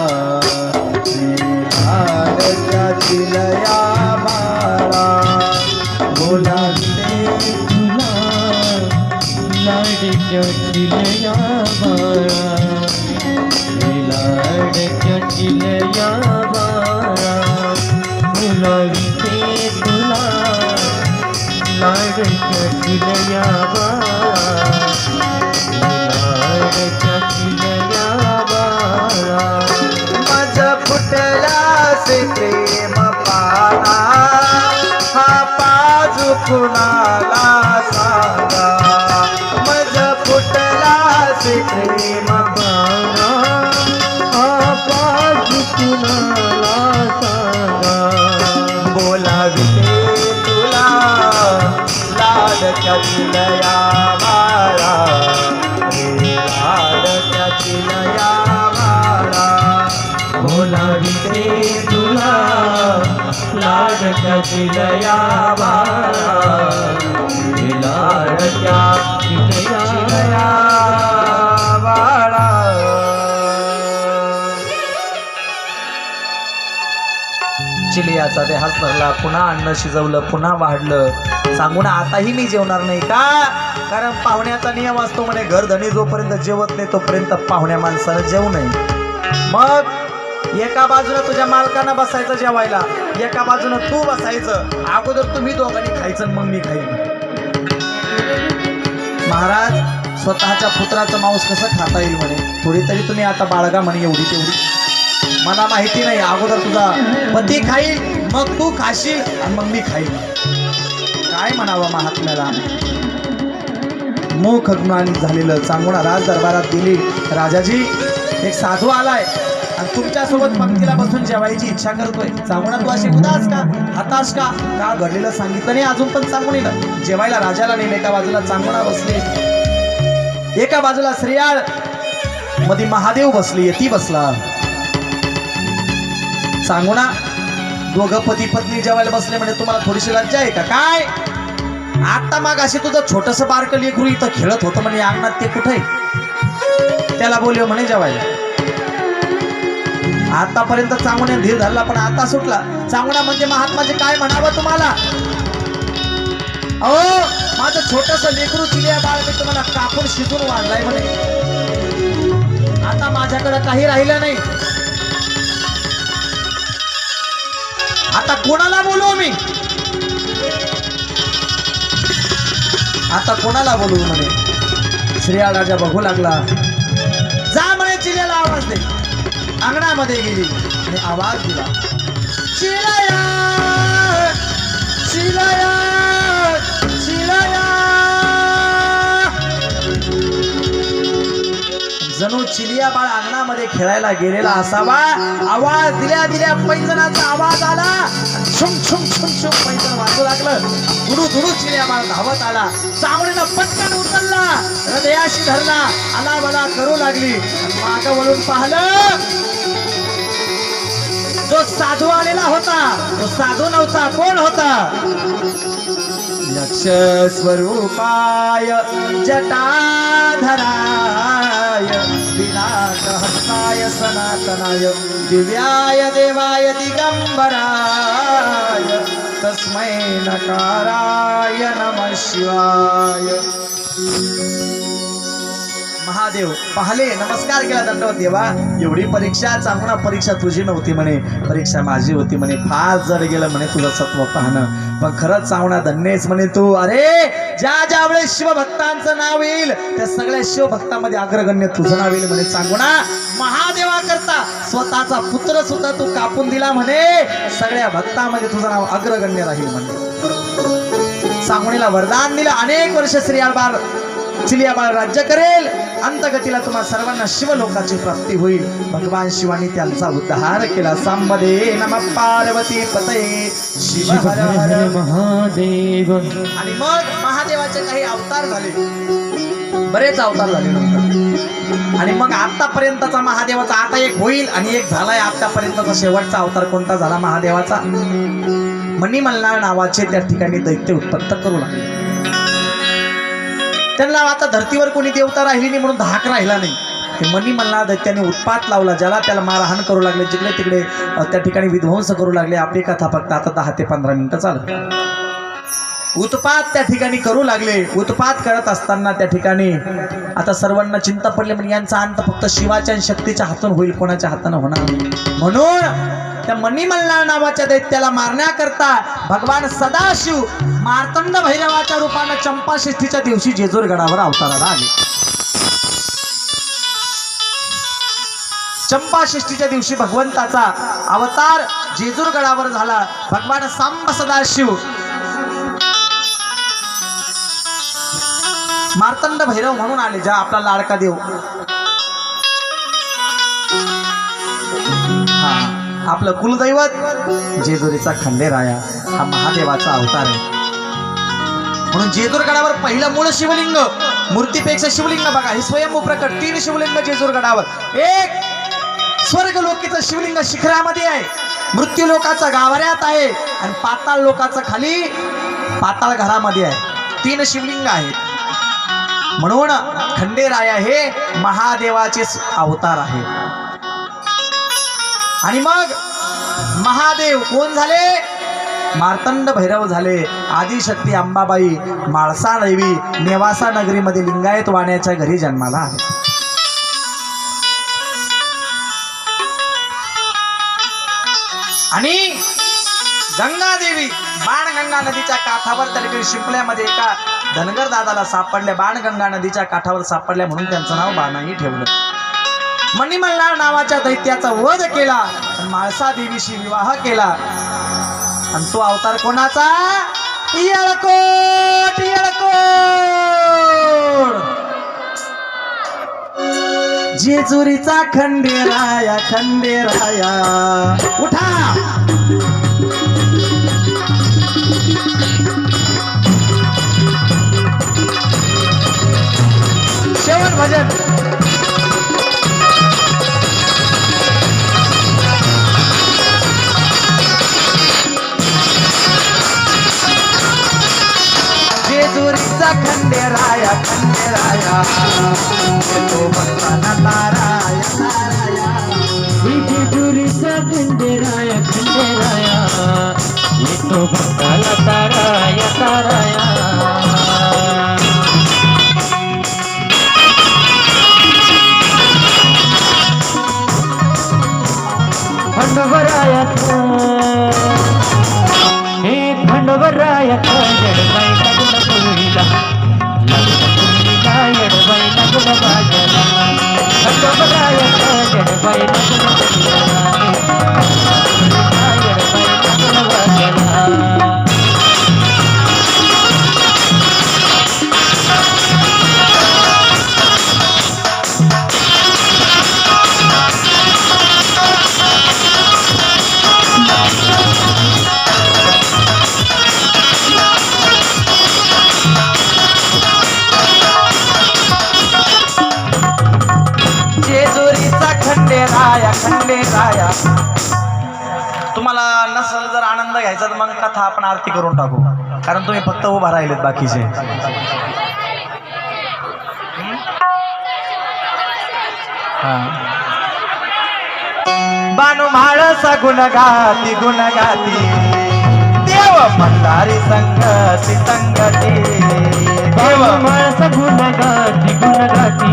लाडक्या चिलया बाळा, बोलाविते तुला लाडक्या चिलया बाळा, लाडक्या चिलया बाळा, बोलाविते तुला लाडक्या चिलया बाळा, लाडक्या चिलया बाळा. माझं फुटलासे प्रेम पाना, हा बाजू कुणाला सांगा. माझं फुटलासे प्रेम पाना, हा बाजू कुणाला सांगा. बोलाविते तुला लाडक्या चिलया बाळा, लाडक्या चिलया बाळा. बोलाविते तुला लाडक्या चिलया बाळा, लाडक्या चिलया बाळा. चिलियाचा देहास भरला, पुन्हा अन्न शिजवलं, पुन्हा वाढलं. सांगून आताही मी जेवणार नाही. का? कारण पाहुण्याचा नियम असतो म्हणे, घरधनी जोपर्यंत जेवत नाही तोपर्यंत पाहुण्या माणसानं जेवू नये. मग एका बाजूला तुझ्या मालकानं बसायचं जेवायला, एका बाजूनं तू बसायचं. अगोदर तुम्ही दोघांनी खायचं, मग मी खाईन. महाराज, स्वतःच्या पुत्राचं मांस कसं खाता येईल म्हणे, थोडी तरी तुम्ही आता बाळगा म्हणे, एवढी तेवढी. मला माहिती नाही, अगोदर तुझा पती खाईल, मग तू खाशील आणि मग मी खाईल. काय म्हणावं महात्म्याला. मुख ज्ञान झालेलं चांगुणा राज दरबारात गेली. राजाजी, एक साधू आलाय आणि तुमच्यासोबत पंक्तीला बसून जेवायची इच्छा करतोय. चांगुणा, तू अशी उदास का, हताश का? का घडलेलं सांगितलं नाही अजून पण चांगुणीनं. जेवायला राजाला नेले. एका बाजूला चांगुणा बसली, एका बाजूला श्रेयाळ, मध्ये महादेव बसली, यती बसला. चांगुणा, दोघं पती पत्नी जेवायला बसले म्हणजे तुम्हाला थोडीशी लज्जा आहे का काय? आता मग अशी तुझं छोटस बारकं लेकरू इथं खेळत होतं म्हणे अंगणात, ते कुठे? त्याला बोलव म्हणे जेवायला. आतापर्यंत चांगुण्या धीर धरला, पण आता सुटला. चांगुणा म्हणजे महात्माचे काय म्हणावं तुम्हाला? अहो, माझं छोटस लेकरू चिलिया बाळ मी तुम्हाला कापून शिजून वाढलाय म्हणे. आता माझ्याकडे काही राहिलं नाही. आता कोणाला बोलू मी? आता कोणाला बोलू म्हणे. श्रेया राजा बघू लागला. जा म्हणे, चिलियाला आवाज दे. अंगणामध्ये गेली आणि आवाज दिला, चिलिया, चिलिया, चिलिया. जणू चिलिया बाळ अंगणामध्ये खेळायला गेलेला असावा. आवाज दिल्या दिल्या पैंजणाचा आवाज आला. छुम छुम छुम छुम पैंजण वाजू लागलं. धुडू धुडू चिलिया बाळ धावत आला. चावडीनं पटकन उचलला, हृदयाशी धरला, आला बला करू लागली. मागं वळून पाहिलं, जो साधू आलेला होता. तो साधू नव्हता. कोण होता? लक्ष स्वरूपाय जटाधराय विनाश हस्ताय सनातनाय दिव्याय देवाय दिगंबराय तस्मै नकाराय नमः शिवाय. महादेव पाहिले, नमस्कार केला, दंडवत. देवा, एवढी परीक्षा चांगला, परीक्षा तुझी नव्हती म्हणे, परीक्षा माझी होती म्हणे. फार जड गेलं म्हणे तुझं सत्व पाहणं, पण खरंच चांगला धन्यच म्हणे तू. अरे ज्या ज्या वेळेस शिवभक्तांचं नाव येईल त्या सगळ्या शिवभक्तांमध्ये अग्रगण्य तुझं नाव येईल म्हणे. सांगुणा महादेवा करता स्वतःचा पुत्र सुद्धा तू कापून दिला म्हणे, सगळ्या भक्तांमध्ये तुझं नाव अग्रगण्य राहील म्हणे. सांगुणीला वरदान दिलं, अनेक वर्ष श्रीयाळबाळ चिलियाबाळ राज्य करेल, अंतगतीला तुम्हा सर्वांना शिवलोकाची प्राप्ती होईल. भगवान शिवानी त्यांचा उद्धार केला. सांबदे नमः पार्वती पतये शिव हर हर महादेव. आणि मग महादेवाचे काही अवतार झाले, बरेच अवतार झाले नंतर. आणि मग आतापर्यंतचा महादेवाचा आता एक होईल आणि एक झालाय. आतापर्यंतचा शेवटचा अवतार कोणता झाला महादेवाचा? मणिमल्हार नावाचे त्या ठिकाणी दैत्य उत्पन्न करू लागले. त्यांना आता धर्तीवर कोणी देवता राहिली नाही म्हणून धाक राहिला नाही. ते मणिमल्हार दैत्याने उत्पात लावला, ज्याला त्याला मारहाण करू लागले, जिकडे तिकडे त्या ठिकाणी विध्वंस करू लागले. आपली कथा फक्त आता 10 ते 15 मिनिटं चालत. उत्पात त्या ठिकाणी करू लागले. उत्पात करत असताना त्या ठिकाणी आता सर्वांना चिंता पडली, म्हणजे यांचा अंत फक्त शिवाच्या आणि शक्तीच्या हातून होईल, कोणाच्या हातानं होणार नाही. म्हणून त्या मणिमल्हार नावाच्या दैत्याला मारण्याकरता भगवान सदाशिव मार्तंड भैरवाच्या रूपानं चंपाषष्ठीच्या दिवशी जेजूर गडावर अवताराला आले. चंपाषष्ठीच्या दिवशी भगवंताचा अवतार जेजूर गडावर झाला. भगवान सांब सदाशिव मार्तंड भैरव म्हणून आले, ज्या आपला लाडका देव. आपलं कुलदैवत जेजुरीचा खंडेराया हा महादेवाचा अवतार आहे. म्हणून जेजूर गडावर पहिलं मूळ शिवलिंग, मूर्तीपेक्षा शिवलिंग बघा, हे स्वयंभू प्रकट 3 शिवलिंग जेजूर गडावर. एक स्वर्ग लोकीचं शिवलिंग शिखरामध्ये आहे, मृत्यू लोकाचा गाभाऱ्यात आहे, आणि पाताळ लोकाचं खाली पाताळ घरामध्ये आहे. 3 शिवलिंग आहेत. म्हणून खंडेराया हे महादेवाचे अवतार आहे. आणि मग महादेव कोण झाले? मार्तंड भैरव झाले. आदिशक्ती अंबाबाई माळसा देवी नेवासा नगरीमध्ये लिंगायत वाण्याच्या घरी जन्माला आहे. आणि गंगा देवी बाणगंगा नदीच्या काठावर त्या ठिकाणी शिंपल्यामध्ये एका धनगर दादाला सापडल्या, बाणगंगा नदीच्या काठावर सापडल्या म्हणून त्यांचं नाव बाणाही ठेवलं. मणिमल्हार नावाच्या दैत्याचा वध केला, माळसा देवीशी विवाह केला. आणि तो अवतार कोणाचा? येळकोट. येळकोट जेजुरीचा खंडेराया. खंडेराया उठा. शेवट भजन. जेजुरीचा खंडेराया. खंडेराया तो भक्तांना ताराया. ताराया जेजुरीचा खंडेराया. खंडेराया येतो भक्ताला ताराया. ताराया खंडवराया. हे खंडवराया जडबाई लागला कोळीला. लागला जडबाई लागला बाजाला. खंडवराया जडबाई लागला कोळीला. जडबाई लागला बाजाला. जेजुरीचा खंडेराया. खंडेराया तुम्हाला नसल जर आनंद घ्यायचा तर मग कथा आपण आरती करून टाकू, कारण तुम्ही फक्त उभा राहिलेत बाकीचे. बानू म्हाळसा गुणगाती गुणगाती देव मल्हारी संगती संगती देव माणसा गुणगाती गुणगाती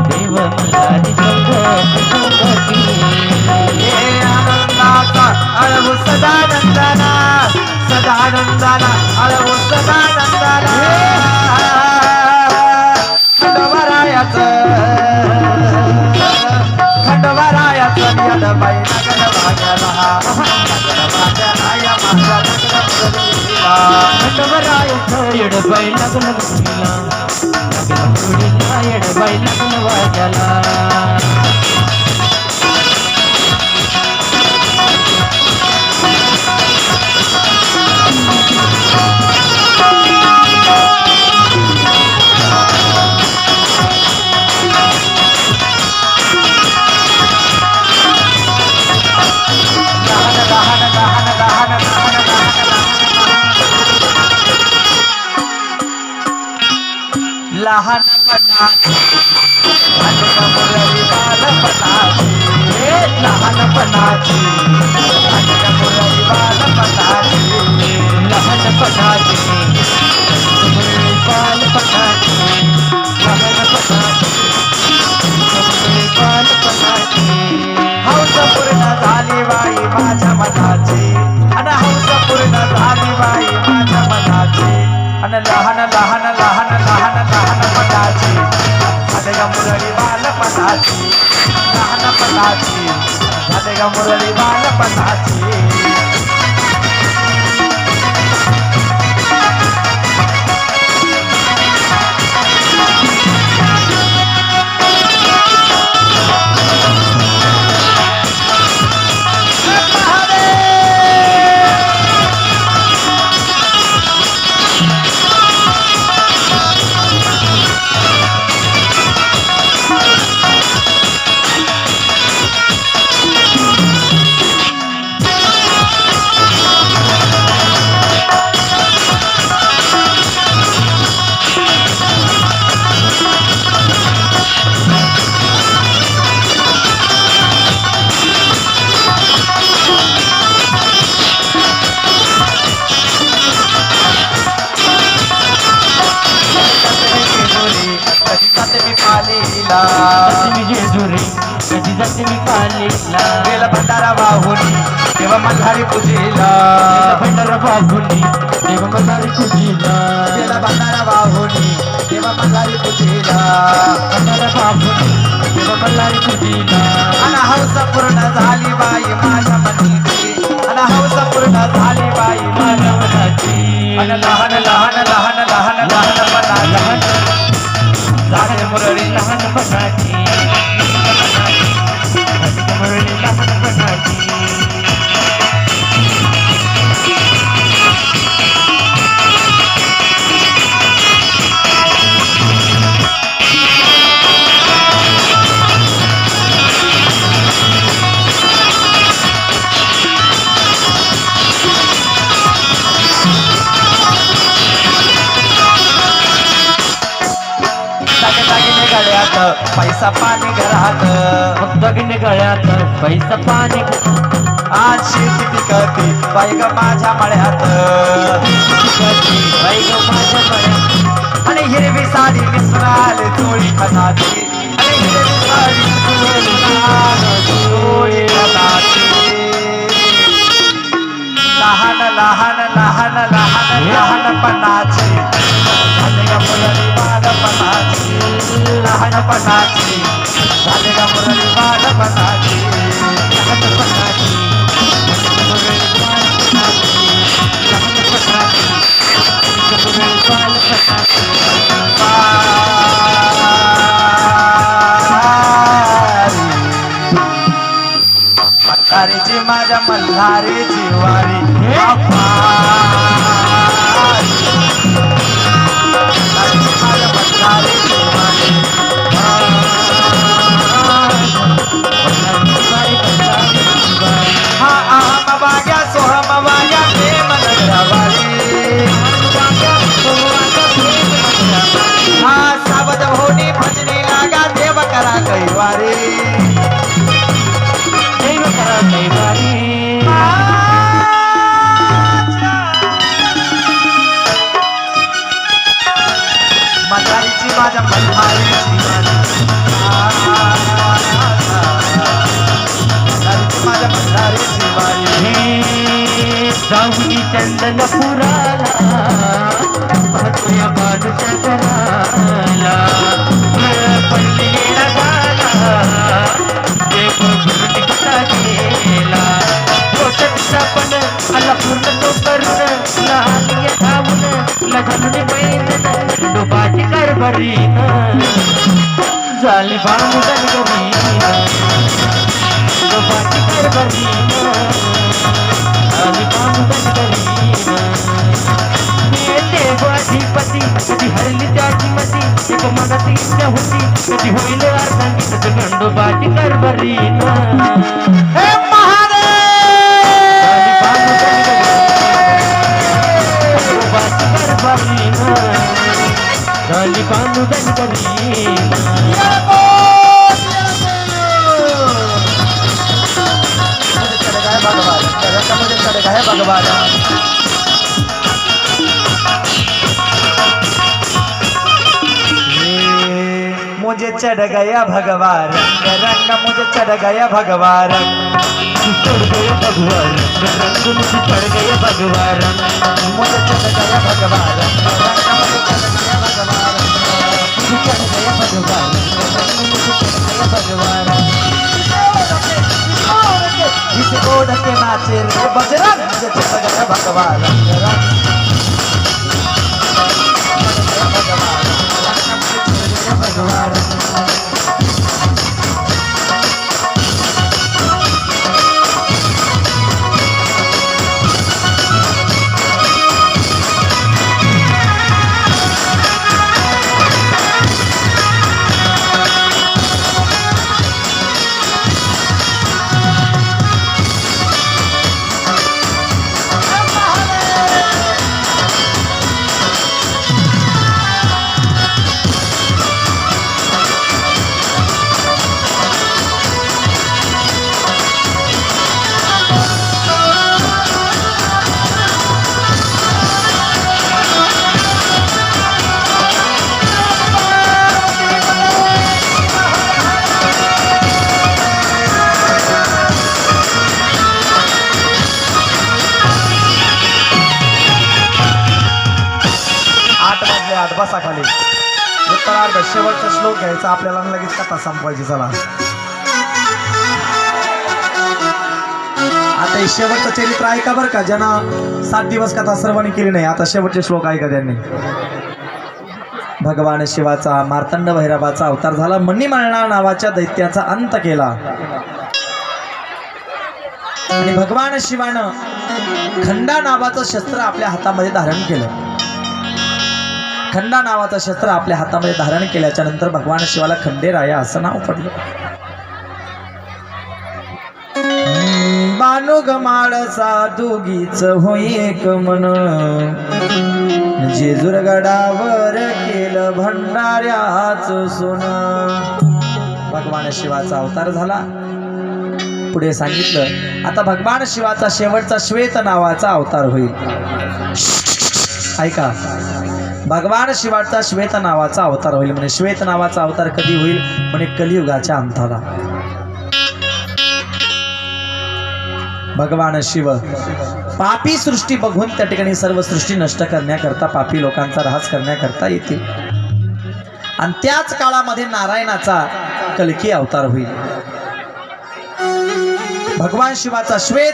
देव मल्हारी संगती संगती हे आनंदाचा अळवू सदानंदाना सदानंदाना अळवू सदानंदाना खंडवरायाचं खंडवरायाचं यडबाई नगन भाग्याला नगन भाग्याला या माझ्या नगन मुरलीला खंडवरायाचं येडबाई लग्न मुलीला लग्न मुलीला येडबाई लग्न वाजाला लहानपणाची मुरली बालपणाची लहानपणाची मुरली बालपणाची लहानपणाची मुरली बालपणाची लहानपणाची मुरली बालपणाची हौस पूर्ण झाली बाई माझ्या मनाची आणि हौस पूर्ण झाली बाई माझ्या मनाची आणि लहान लहान लहान लहान लहानपणाची झाले ग मुरली बालपणाची लहानपणाची झाले ग मुरली बालपणाची. कधी जाते मी पालीला गेला भंडारा वाहुनी देव मल्हारी पूजेला भंडारा बाबुनी देव मल्हारी पूजेला गेला भंडारा वाहुनी देव मल्हारी पूजेला भंडारा बाबुनी देव मल्हारी पूजेला आणि हौस पूर्ण झाली बाई माझ्या मनीची आणि हौस पूर्ण झाली बाई माझ्या मनाची आणि लहान लहान लहान लहान लहानपणा लहान झाले मुरळी लहानपणाची मुरली लहानपणाची दागिने गळ्यात पैसा पाणी घरात दागिने गळ्यात पैसा पाणी आज शेती पिकती बाई ग माझ्या मळ्यात बाई ग माझ्या मळ्यात आणि हिरवी साडी मिसराल चोळी खनाची आणि हिरवी साडी चोळी खनाची लहान लहान लहान लहान लहानपणाची झाले ग मुरली बालपणाची लहानपणाची झाले ग मुरली बालपणाची लहानपणाची मुरली बालपणाची लहानपणाची मुरली बालपणाची मल्हारीची माझ्या मल्हारीची वारी माझ्या मल्हारीची वारी हा नंदन पुराला पाहतो या बाजूच्या घराला पडली गाला देव गुरुजी कसा गेला पोटाचा पण आला पूर्ण तो करून लहान धावून लग्न पैन डोबाची कारभारी झाली बामुदन गरी डोबाची कारभारी झाली बामुदन गरी देवाधिपती कधी हरली त्याची मती एक मनाची इच्छा होती कधी होईल अर्धांगी गंडोबाची कारभारी हे झाली बामुदन गरी भगवान मुझे चढ़ गया भगवान रंग मुझे चढ़ गया भगवान चढ़ गया भगवान रंग मुझे चढ़ गया भगवान मुझे चढ़ गया भगवान मुझे चढ़ गया भगवान भगवान इस ओढ़ के नाचे रे बजरंग मुझे चढ़ गया भगवान बसा खाली उत्तरार्ध शेवटचा श्लोक घ्यायचा आपल्याला लगेच कथा संपवायची चला आता हे शेवटचं चरित्र ऐका बरं का ज्यांना 7 दिवस कथा सर्वांनी केली नाही आता शेवटचे श्लोक ऐका त्यांनी भगवान शिवाचा मार्तंड भैरवाचा अवतार झाला मणिमाळा नावाच्या दैत्याचा अंत केला आणि भगवान शिवानं खंडा नावाचं शस्त्र आपल्या हातामध्ये धारण केलं खंडा नावाचं शस्त्र आपल्या हातामध्ये धारण केल्याच्या नंतर भगवान शिवाला खंडेराया असं नाव पडलं बानुग माळसा दोघीच होई एक मन जेजुरगडावर केलं भंडाऱ्याच सोन भगवान शिवाचा अवतार झाला पुढे सांगितलं आता भगवान शिवाचा शेवटचा श्वेत नावाचा अवतार होईल ऐका भगवान शिवाचा श्वेत नावाचा अवतार होईल म्हणजे श्वेत नावाचा अवतार कधी होईल म्हणजे कलियुगाच्या अंताला भगवान शिव पापी सृष्टी बघून त्या ठिकाणी सर्व सृष्टी नष्ट करण्याकरता पापी लोकांचा ऱ्हास करण्याकरता येतील आणि त्याच काळामध्ये नारायणाचा कल्की अवतार होईल भगवान शिवाचा श्वेत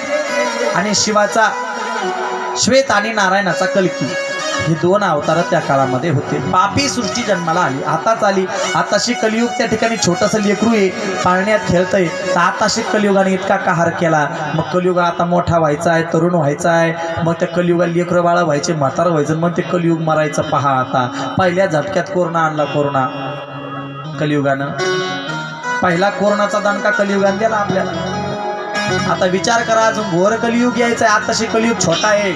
आणि शिवाचा श्वेत आणि नारायणाचा कल्की हे 2 अवतार त्या काळामध्ये होते पापी सृष्टी जन्माला आली आताच आली आताशी कलियुग त्या ठिकाणी छोटंसं लेकरू आहे पाळण्यात खेळतंय तर आताशी कलियुगाने इतका कहार केला मग कलियुग आता मोठा व्हायचा आहे तरुण व्हायचा आहे मग त्या कलियुगाला लेकरं बाळा व्हायचे म्हातारं व्हायचं मग ते कलियुग मरायचं पहा आता पहिल्या झटक्यात कोरोना आणला कोरोना कलियुगानं पहिला कोरोनाचा दणका कलियुगाने दिला आपल्याला आता विचार करा अजून घोर कलियुग यायचं आहे आताशी कलियुग छोटा आहे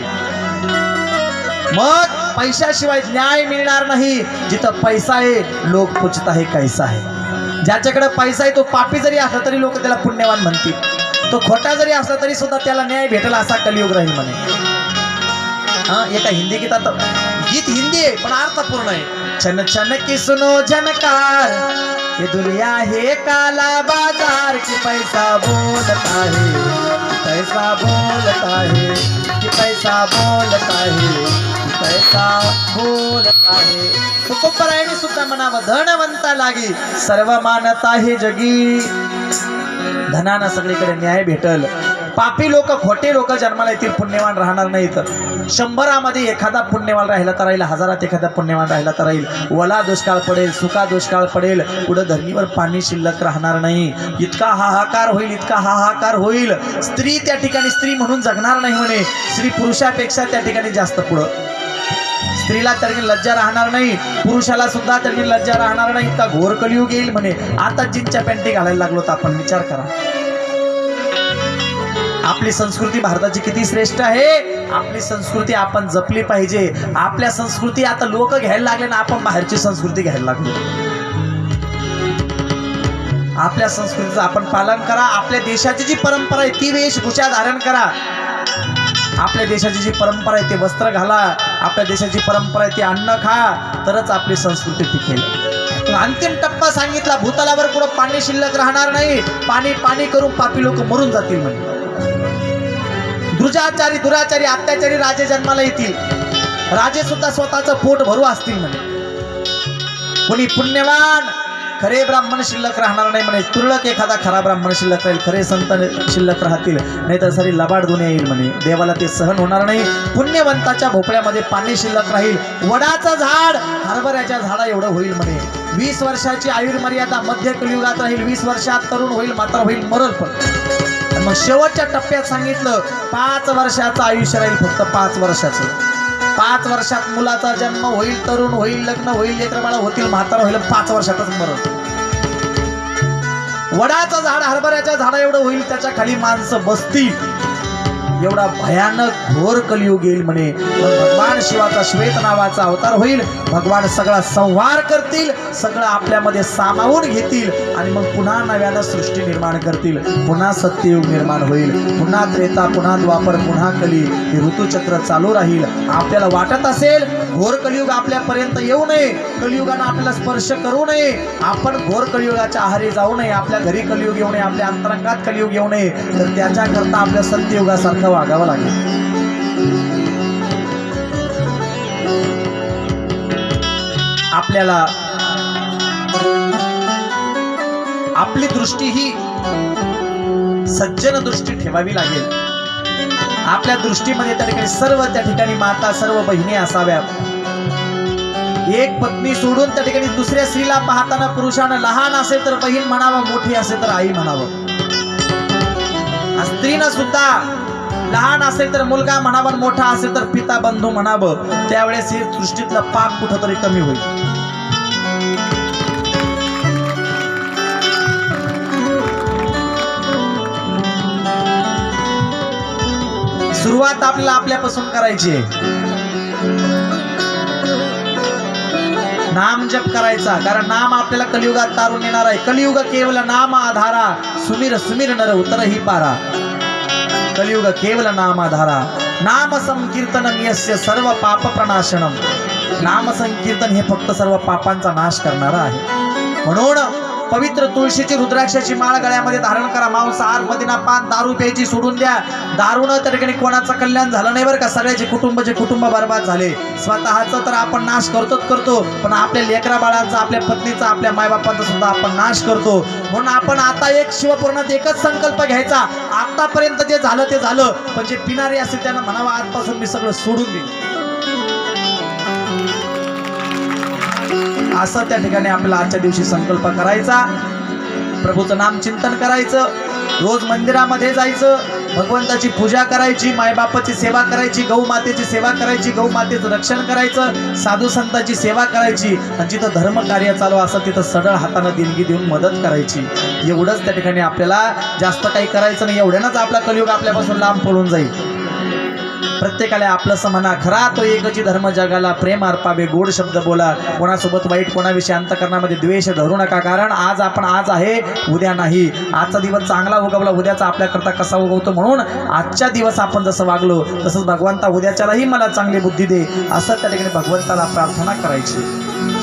मग पैशाशिवाय न्याय मिळणार नाही जिथं पैसा आहे लोक पूछता है कैसा है ज्याच्याकडे पैसा आहे तो पापी जरी असला तरी लोक त्याला पुण्यवान म्हणतील तो खोटा जरी असला तरी सुद्धा त्याला न्याय भेटेल असा कलियुग राहील म्हणे हाँ एका हिंदी गीतात गीत हिंदी आहे पण अर्थपूर्ण आहे छन छन की सुनो झनकार ये दुनिया है काला बाजार की पैसा बोलता है कैसा बोलता है, कैसा बोलता है. तुकोबरायाने सुद्धा म्हणावं, धनवंता लागी सर्व मानता हे जगी. धनानं सगळीकडे न्याय भेटल. पापी लोक, खोटे लोक जन्माला येतील, पुण्यवान राहणार नाहीत. 100 एखादा पुण्यवान राहिला तर राहील, 1000 एखादा पुण्यवान राहिला तर राहील. ओला दुष्काळ पडेल, सुका दुष्काळ पडेल, पुढे धरणीवर पाणी शिल्लक राहणार नाही. इतका हाहाकार होईल, इतका हाहाकार होईल. स्त्री त्या ठिकाणी स्त्री म्हणून जगणार नाही म्हणे. स्त्री पुरुषापेक्षा त्या ठिकाणी जास्त पुढं. स्त्रीला तरी लज्जा राहणार नाही, पुरुषाला सुद्धा तरी लज्जा राहणार नाही. इतका घोर कलियुग येईल म्हणे. आता जीन्सच्या पॅन्टी घालायला लागलो तर आपण विचार करा. आपली संस्कृती भारताची किती श्रेष्ठ आहे. आपली संस्कृती आपण जपली पाहिजे. आपल्या संस्कृती आता लोक घ्यायला लागले ना, आपण बाहेरची संस्कृती घ्यायला लागलो. आपल्या संस्कृतीचं आपण पालन करा. आपल्या देशाची जी परंपरा आहे ती वेशभूषा धारण करा. आपल्या देशाची जी परंपरा आहे ते वस्त्र घाला. आपल्या देशाची परंपरा आहे ते अन्न खा, तरच आपली संस्कृती टिकेल. अंतिम टप्पा सांगितला, भूतलावर कुठं पाणी शिल्लक राहणार नाही. पाणी पाणी करून पापी लोक मरून जातील म्हणे. दुराचारी दुराचारी अत्याचारी राजे जन्माला येतील. राजे सुद्धा स्वतःचं पोट भरू असतील म्हणे. कोणी पुण्यवान खरे ब्राह्मण शिल्लक राहणार नाही म्हणे. तुरळक एखादा खरा ब्राह्मण शिल्लक राहील, खरे संत शिल्लक राहतील, नाही तर सारी लबाड दुनिया येईल म्हणे. देवाला ते सहन होणार नाही. पुण्यवंताच्या भोपळ्यामध्ये पाणी शिल्लक राहील. वडाचं झाड हरभऱ्याच्या झाडा एवढं होईल म्हणे. 20 वर्षाची आयुर्मर्यादा मध्य कलियुगात राहील. 20 वर्षात तरुण होईल, मात्र होईल, मरल पण. मग शेवटच्या टप्प्यात सांगितलं 5 वर्षाचं आयुष्य राहील, फक्त 5 वर्षाचं. 5 वर्षात मुलाचा जन्म होईल, तरुण होईल, लग्न होईल, लेकरं बाळं होतील, म्हातारा होईल, 5 वर्षातच मरण. वडाचं झाड हरभऱ्याच्या झाडा एवढं होईल, त्याच्या खाली माणसं बसतील. एवढा भयानक घोर कलियुग येईल म्हणे. भगवान शिवाचा श्वेत नावाचा अवतार होईल. भगवान सगळा संहार करतील, सगळं आपल्यामध्ये सामावून घेतील आणि मग पुन्हा नव्यानं सृष्टी निर्माण करतील. पुन्हा सत्ययुग निर्माण होईल. पुन्हा त्रेता, पुन्हा द्वापर, पुन्हा कली. हे ऋतुचक्र चालू राहील. आपल्याला वाटत असेल घोर कलियुग आपल्यापर्यंत येऊ नये, कलियुगानं आपल्याला स्पर्श करू नये, आपण घोर कलियुगाच्या आहारी जाऊ नये, आपल्या घरी कलियुग येऊ नये, आपल्या अंतरंगात कलियुग येऊ नये, तर त्याच्याकरता आपल्या सत्ययुगासारखं वागावं लागेल. आपल्याला आपली दृष्टी ही सज्जन दृष्टी ठेवावी लागेल. आपल्या दृष्टीमध्ये त्या ठिकाणी सर्व, त्या ठिकाणी माता, सर्व बहिणी असाव्यात. एक पत्नी सोडून त्या ठिकाणी दुसऱ्या स्त्रीला पाहताना पुरुषानं लहान असेल तर बहीण म्हणावं, मोठी असेल तर आई म्हणावं. स्त्रीनं सुद्धा लहान असेल तर मुलगा म्हणावं, मोठा असेल तर पिता बंधू म्हणावं. त्यावेळेस हे सृष्टीतलं पाप कुठंतरी कमी होईल. सुरुवात आपल्याला आपल्यापासून करायची आहे. नाम जप करायचा, कारण नाम आपल्याला कलियुगात तारून येणार आहे. कलियुग केवल नाम आधारा, सुमिर सुमिर नर उतरही पारा. कलियुग केवल नाम आधारा. नाम संकीर्तनम यस्य सर्व पाप प्रणाशनम. नाम संकीर्तन हे फक्त सर्व पापांचा नाश करणारा आहे. म्हणून पवित्र तुळशीची रुद्राक्षाची माळ गळ्यामध्ये धारण करा. मांसाहार, मदिना पान, दारू प्यायची सोडून द्या. दारूनं त्या ठिकाणी कोणाचं कल्याण झालं नाही बरं का. सगळ्याचे कुटुंब बर्बाद झाले. स्वतःचा तर आपण नाश करतो, पण आपल्या लेकरा बाळांचा, आपल्या पत्नीचा, आपल्या मायबापांचा सुद्धा आपण नाश करतो. म्हणून आपण आता एक शिवपुराणात एकच संकल्प घ्यायचा. आतापर्यंत जे झालं ते झालं, पण जे पिणारे असेल त्यांना म्हणावं आजपासून मी सगळं सोडून देईन. असं त्या ठिकाणी आपल्याला आजच्या दिवशी संकल्प करायचा. प्रभूचं नाम चिंतन करायचं. रोज मंदिरामध्ये जायचं, भगवंताची पूजा करायची, मायबापाची सेवा करायची, गौ मातेची सेवा करायची, गौ मातेचं रक्षण करायचं, साधू संतांची सेवा करायची, आणि जिथं धर्म कार्य चालू असं तिथं सडळ हातानं देणगी देऊन मदत करायची. एवढंच त्या ठिकाणी आपल्याला, जास्त काही करायचं नाही. एवढ्यानंच आपला कलियुग आपल्यापासून लांब पळून जाईल. प्रत्येकाला आपलंसं म्हणा. खरा तो एकची धर्म जगाला, प्रेम अर्पावे, गोड शब्द बोला. कोणासोबत वाईट, कोणाविषयी अंतकरणामध्ये द्वेष धरू नका. कारण आज आपण आज आहे, उद्या नाही. आजचा दिवस चांगला उगवला, उद्याचा आपल्याकरता कसा उगवतो. म्हणून आजच्या दिवस आपण जसं वागलो तसंच भगवंता उद्याच्यालाही मला चांगली बुद्धी दे, असं त्या ठिकाणी भगवंताला प्रार्थना करायची.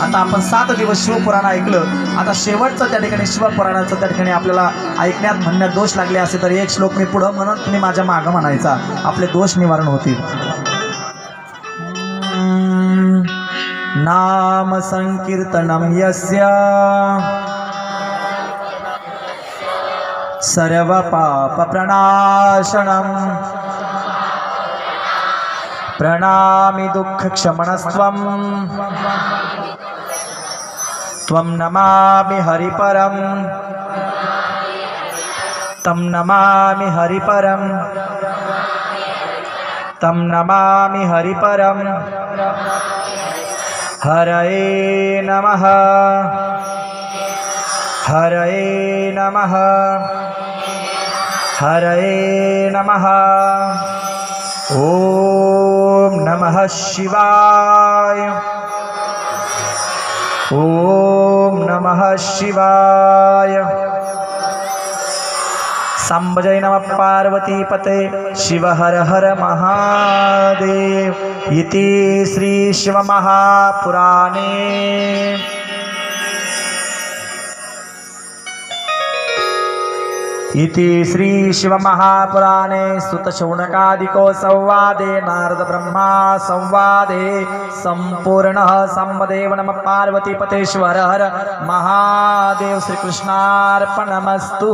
आता आपण 7 दिवस शिवपुराण ऐकलं. आता शेवटचं त्या ठिकाणी शिवपुराणाचं त्या ठिकाणी आपल्याला ऐकण्यात म्हणण्यात दोष लागले असे तर एक श्लोक मी पुढं म्हणून तुम्ही माझ्या मागं म्हणायचा, आपले दोष निवारण होतील. नाम संकीर्तनम यस्य सर्व पाप प्रणाशनम प्रणामि दुःख क्षमणस्त्वं त्वं नमामि हरिपरं तं नमामि हरिपरं तं नमामि हरिपरं हरये नमः हरये नमः हरये नमः. ओम नमः शिवाय. ओम नमः शिवाय. संभजय नमः पार्वती पते शिव हर हर महादेव. इति श्री शिव महापुराणे इति श्री शिव महापुराणे सुत शौनकादिको संवादे नारद ब्रह्मा संवादे संपूर्ण संवदेव नमः पार्वती पतेश्वर हर महादेव. श्री कृष्णार्पणमस्तु.